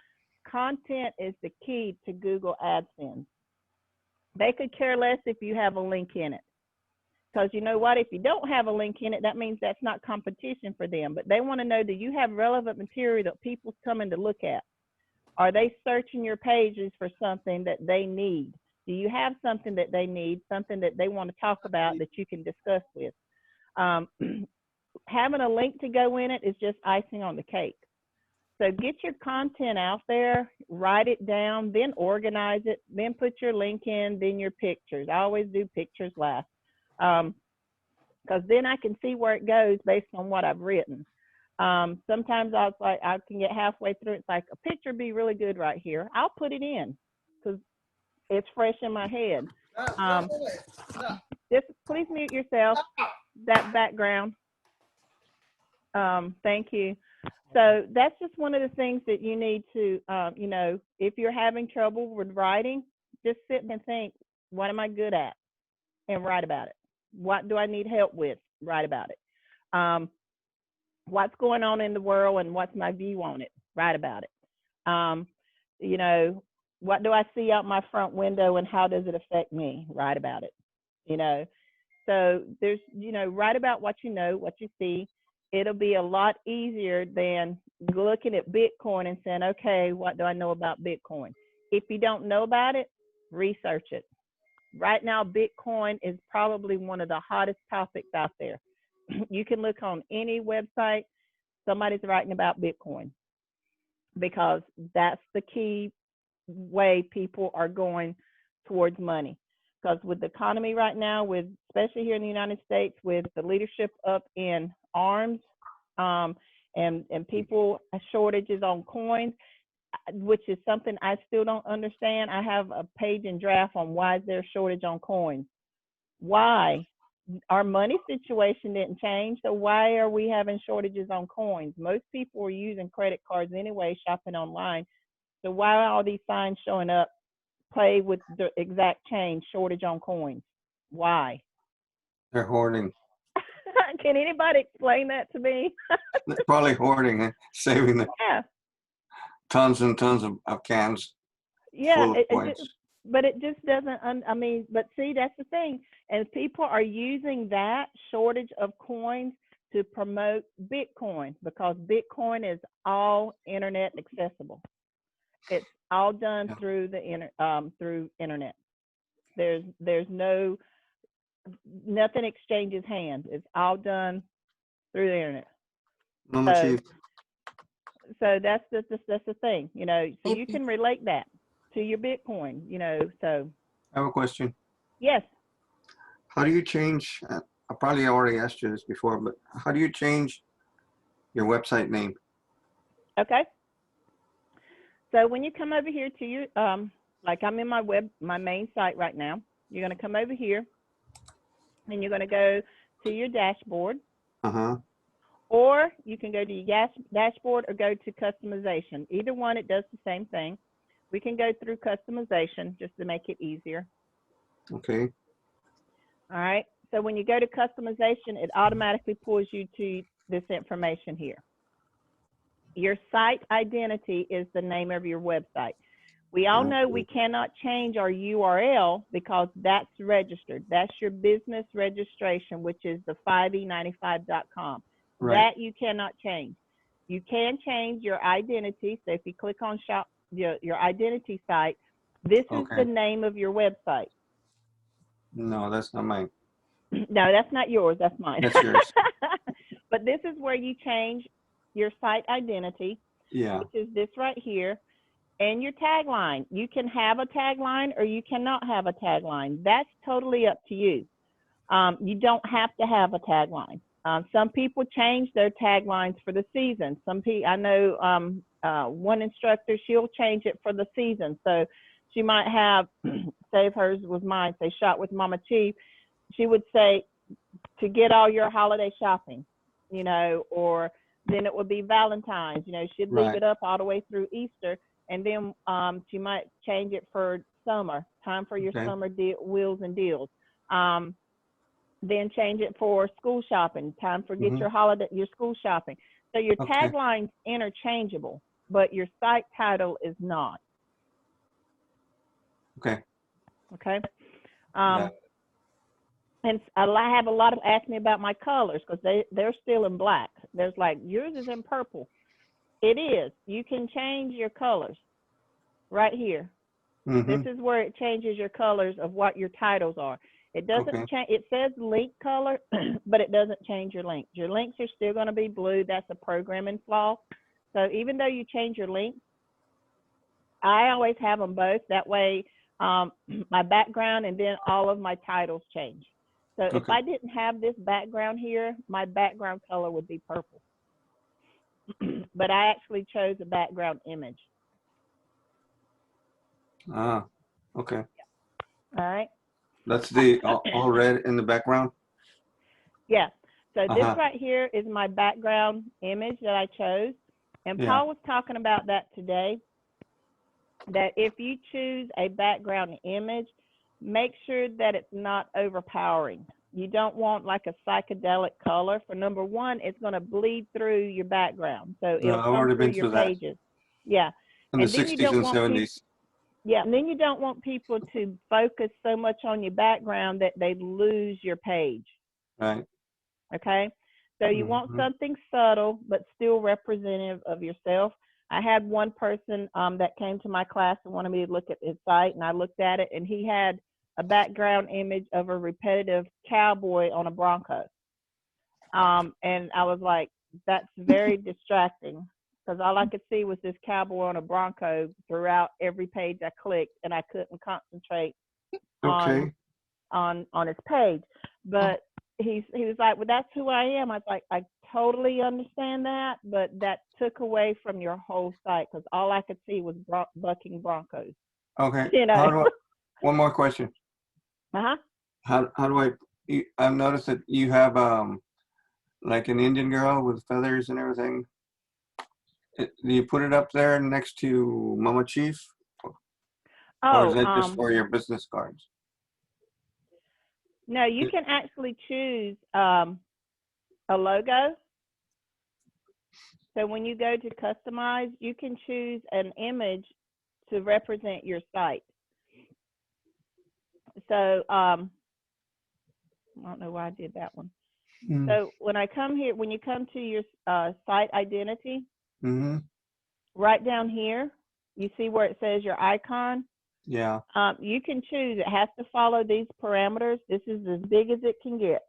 Content is the key to Google AdSense. They could care less if you have a link in it. Because you know what? If you don't have a link in it, that means that's not competition for them. But they want to know that you have relevant material that people's coming to look at. Are they searching your pages for something that they need? Do you have something that they need, something that they want to talk about that you can discuss with? Having a link to go in it is just icing on the cake. So get your content out there, write it down, then organize it, then put your link in, then your pictures. I always do pictures last, because then I can see where it goes based on what I've written. Sometimes I can get halfway through. It's like, a picture would be really good right here. I'll put it in because it's fresh in my head. Just please mute yourself, that background. Thank you. So that's just one of the things that you need to, you know, if you're having trouble with writing, just sit and think, what am I good at? And write about it. What do I need help with? Write about it. What's going on in the world and what's my view on it? Write about it. You know, what do I see out my front window and how does it affect me? Write about it. You know, so there's, you know, write about what you know, what you see. It'll be a lot easier than looking at Bitcoin and saying, okay, what do I know about Bitcoin? If you don't know about it, research it. Right now, Bitcoin is probably one of the hottest topics out there. You can look on any website, somebody's writing about Bitcoin because that's the key way people are going towards money. Because with the economy right now, with especially here in the United States, with the leadership up in arms, and people shortages on coins, which is something I still don't understand. I have a page in draft on why is there a shortage on coins. Why? Our money situation didn't change, so why are we having shortages on coins? Most people are using credit cards anyway, shopping online. So why are all these signs showing up? Play with the exact change, shortage on coins. Why? They're hoarding. Can anybody explain that to me? They're probably hoarding and saving the Yeah. tons and tons of cans Yeah, full of coins. but it just doesn't, I mean, but see, that's the thing. And people are using that shortage of coins to promote Bitcoin because Bitcoin is all internet accessible. It's all done Yeah. through the through internet. There's nothing exchanges hands. It's all done through the internet. Mama So, Chief, so that's the thing, you know. So If you you- can relate that to your Bitcoin, you know. So I have a question. yes. How do you change, I probably already asked you this before, but how do you change your website name? Okay. So when you come over here to your, like I'm in my main site right now, you're going to come over here and you're going to go to your dashboard, Uh-huh. or you can go to your dashboard or go to customization. Either one, it does the same thing. We can go through customization just to make it easier. Okay. All right. So when you go to customization, it automatically pulls you to this information here. Your site identity is the name of your website. We all know we cannot change our URL because that's registered. That's your business registration, which is the 5e95.com. Right. That you cannot change. You can change your identity. So if you click on shop your identity site, this is Okay. the name of your website. No, that's not mine. No, that's not yours. That's mine. That's yours. But this is where you change your site identity, Yeah. which is this right here, and your tagline. You can have a tagline or you cannot have a tagline. That's totally up to you. You don't have to have a tagline. Some people change their taglines for the season. I know one instructor, she'll change it for the season. So she might have, say if hers was mine, say Shop with Mama Chief, she would say to get all your holiday shopping, you know, or then it would be Valentine's, you know, she'd leave Right. it up all the way through Easter. And then she might change it for summer, time for your Okay. summer wheels and deals. Then change it for school shopping, time for get your school shopping. So your Okay. tagline's interchangeable, but your site title is not. Okay. Okay. Yeah. And I have a lot of ask me about my colors because they're still in black. There's like, yours is in purple. It is. You can change your colors right here. This is where it changes your colors of what your titles are. It doesn't Okay. change. It says link color, but it doesn't change your links. Your links are still going to be blue. That's a programming flaw. So even though you change your links, I always have them both. That way, my background and then all of my titles change. So if Okay. I didn't have this background here, my background color would be purple. But I actually chose a background image. Ah, okay. All right. That's the all red in the background? Yeah. So this right here is my background image that I chose. And Yeah. Paul was talking about that today, that if you choose a background image, make sure that it's not overpowering. You don't want like a psychedelic color. For number one, it's going to bleed through your background. So No, it'll I've come already through been your through that pages. Yeah. in the And then you 60s don't and want people, 70s. yeah, and then you don't want people to focus so much on your background that they lose your page. Right. Okay. So you want Mhm. something subtle, but still representative of yourself. I had one person that came to my class and wanted me to look at his site, and I looked at it, and he had a background image of a repetitive cowboy on a Bronco. And I was like, that's very distracting, because all I could see was this cowboy on a Bronco throughout every page I clicked, and I couldn't concentrate Okay. on his page. But he was like, well, that's who I am. I was like, I totally understand that, but that took away from your whole site, because all I could see was bucking Broncos. Okay. You know. How do I, one more question. Uh-huh. How do I've noticed that you have like an Indian girl with feathers and everything. Do you put it up there next to Mama Chief? Or is Oh, that just for your business cards? no, you can actually choose a logo. So when you go to customize, you can choose an image to represent your site. So I don't know why I did that one. So when I come here, when you come to your site identity, right down here, you see where it says your icon. Yeah. You can choose. It has to follow these parameters. This is as big as it can get.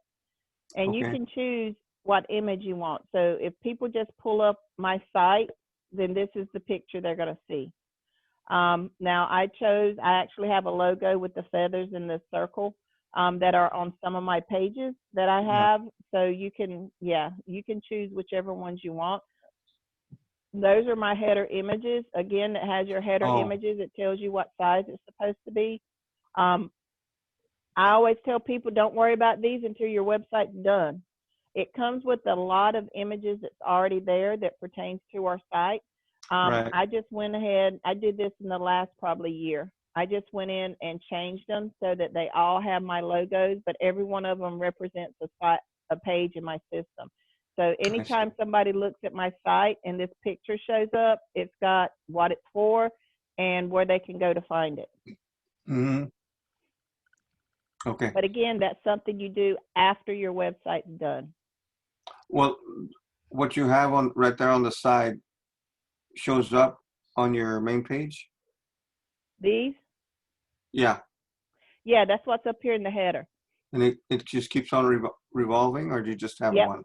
And you Okay. can choose what image you want. So if people just pull up my site, then this is the picture they're going to see. Now I actually have a logo with the feathers and the circle that are on some of my pages that I have. So you can choose whichever ones you want. Those are my header images. Again, it has your header images. It tells you what size it's supposed to be. I always tell people, don't worry about these until your website's done. It comes with a lot of images that's already there that pertains to our site. Right. I just went ahead, I did this in the last probably year. I just went in and changed them so that they all have my logos, but every one of them represents a page in my system. So anytime somebody looks at my site and this picture shows up, it's got what it's for and where they can go to find it. Mm-hmm. Okay. But again, that's something you do after your website's done. Well, what you have on right there on the side shows up on your main page? These? Yeah. Yeah, that's what's up here in the header. And it just keeps on revolving, or do you just have one?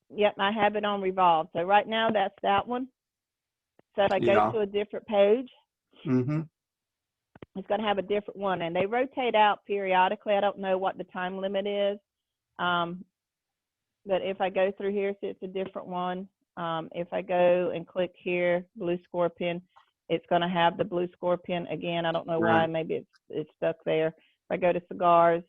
Yep, I have it on revolve. So right now that's that one. So if I go to a different page, it's going to have a different one. And they rotate out periodically. I don't know what the time limit is. But if I go through here, see, it's a different one. If I go and click here, blue scorpion, it's going to have the blue scorpion again. I don't know why. Maybe it's stuck there. If I go to cigars,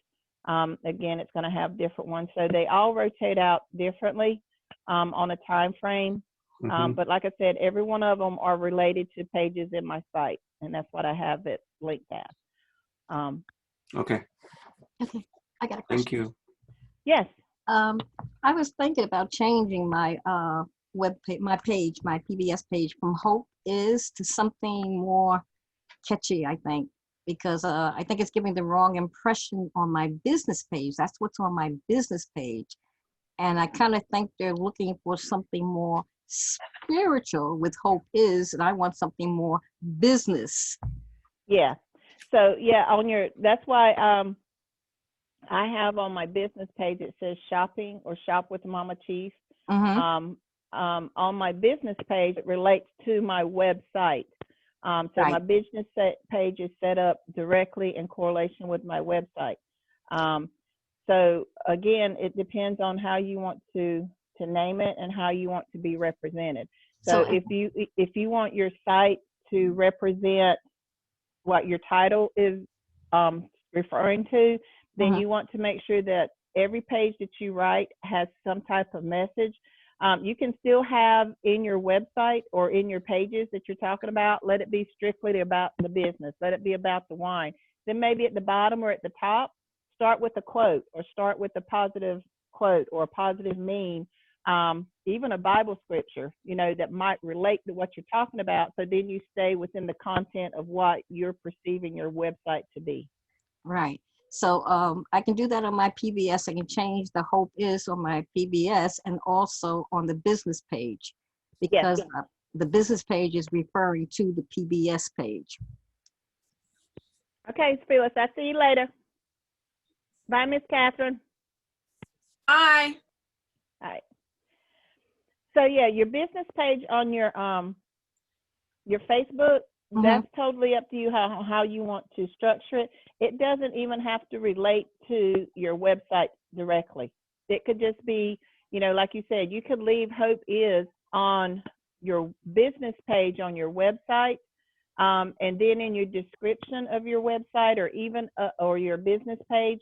again, it's going to have different ones. So they all rotate out differently on a time frame. But like I said, every one of them are related to pages in my site, and that's what I have it linked as. Okay. Okay, I got a question. Thank you. Yes. I was thinking about changing my my PBS page from Hope Is to something more catchy, I think, because I think it's giving the wrong impression on my business page. That's what's on my business page. And I kind of think they're looking for something more spiritual with Hope Is, and I want something more business. Yeah. So yeah, that's why I have on my business page, it says shopping or shop with Mama Chief. On my business page, it relates to my website. So my business page is set up directly in correlation with my website. So again, it depends on how you want to name it and how you want to be represented. So if you want your site to represent what your title is referring to, then you want to make sure that every page that you write has some type of message. You can still have in your website or in your pages that you're talking about, let it be strictly about the business. Let it be about the wine. Then maybe at the bottom or at the top, start with a quote, or start with a positive quote or a positive meme, even a Bible scripture, you know, that might relate to what you're talking about. So then you stay within the content of what you're perceiving your website to be. Right. So I can do that on my PBS. I can change the Hope Is on my PBS and also on the business page, because the business page is referring to the PBS page. Okay, Phyllis, I'll see you later. Bye, Miss Catherine. Bye. All right. So yeah, your business page on your Facebook, that's totally up to you how you want to structure it. It doesn't even have to relate to your website directly. It could just be, you know, like you said, you could leave Hope Is on your business page on your website, and then in your description of your website, or even or your business page,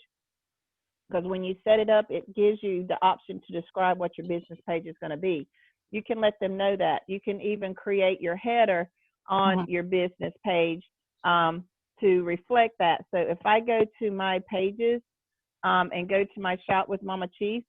because when you set it up, it gives you the option to describe what your business page is going to be. You can let them know that. You can even create your header on your business page to reflect that. So if I go to my pages and go to my Shop with Mama Chief,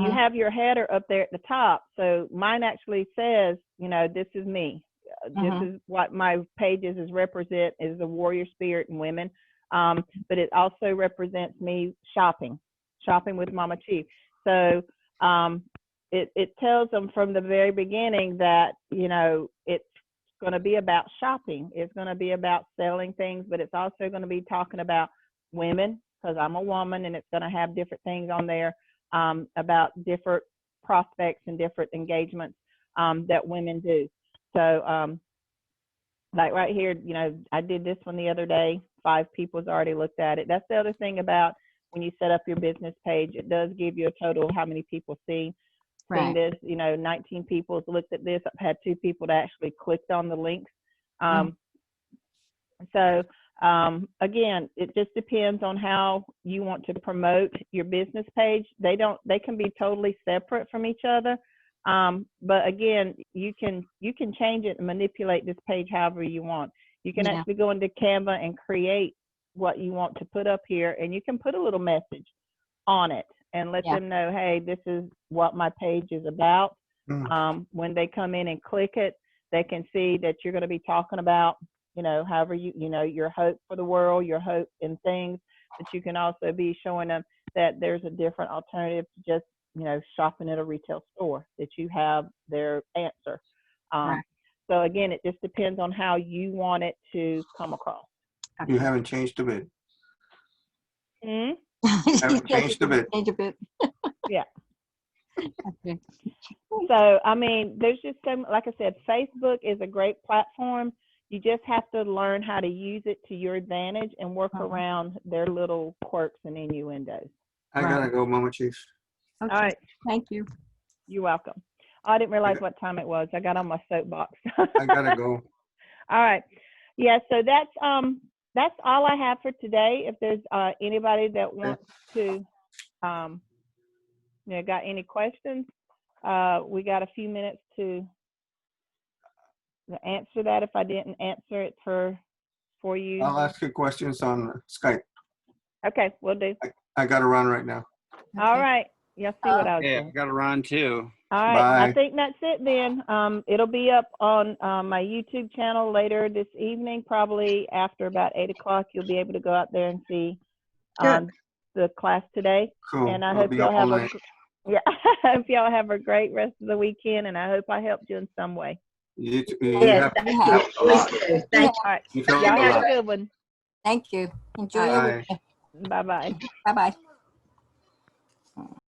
you have your header up there at the top. So mine actually says, you know, this is me. This is what my pages represent, is the warrior spirit and women. But it also represents me shopping with Mama Chief. So it tells them from the very beginning that, you know, it's going to be about shopping. It's going to be about selling things, but it's also going to be talking about women, because I'm a woman, and it's going to have different things on there about different prospects and different engagements that women do. So like right here, you know, I did this one the other day. 5 people's already looked at it. That's the other thing about when you set up your business page. It does give you a total of how many people seen this. You know, 19 people looked at this. I've had 2 people that actually clicked on the links. So again, it just depends on how you want to promote your business page. They can be totally separate from each other. But again, you can change it and manipulate this page however you want. You can actually go into Canva and create what you want to put up here, and you can put a little message on it and let them know, hey, this is what my page is about. When they come in and click it, they can see that you're going to be talking about, you know, however you know, your hope for the world, your hope in things. But you can also be showing them that there's a different alternative to just, you know, shopping at a retail store, that you have their answer. So again, it just depends on how you want it to come across. You haven't changed a bit. You Haven't changed a bit. Change a bit. Yeah. Okay. So, I mean, there's just some, like I said, Facebook is a great platform. You just have to learn how to use it to your advantage and work around their little quirks and innuendos. I gotta go, Mama Chief. Okay. All right. Thank you. You're welcome. I didn't realize what time it was. I got on my soapbox. I gotta go. All right. Yeah, so that's all I have for today. If there's anybody that wants to, you know, got any questions, we got a few minutes to answer that if I didn't answer it for you. I'll ask you questions on Skype. Okay, we'll do. I gotta run right now. All right. You'll see what I was Yeah, doing. I got to run too. All right. I Bye. think that's it then. It'll be up on my YouTube channel later this evening, probably after about 8 o'clock. You'll be able to go out there and see the class today. Cool. And I I'll hope be y'all up all have night. I hope y'all have a great rest of the weekend, and I hope I helped you in some way. You Yes, have thank helped a you. lot. Thank All right. You've helped Y'all a have lot. a good one. Thank you. Enjoy All your Bye. weekend. Bye-bye. Bye-bye.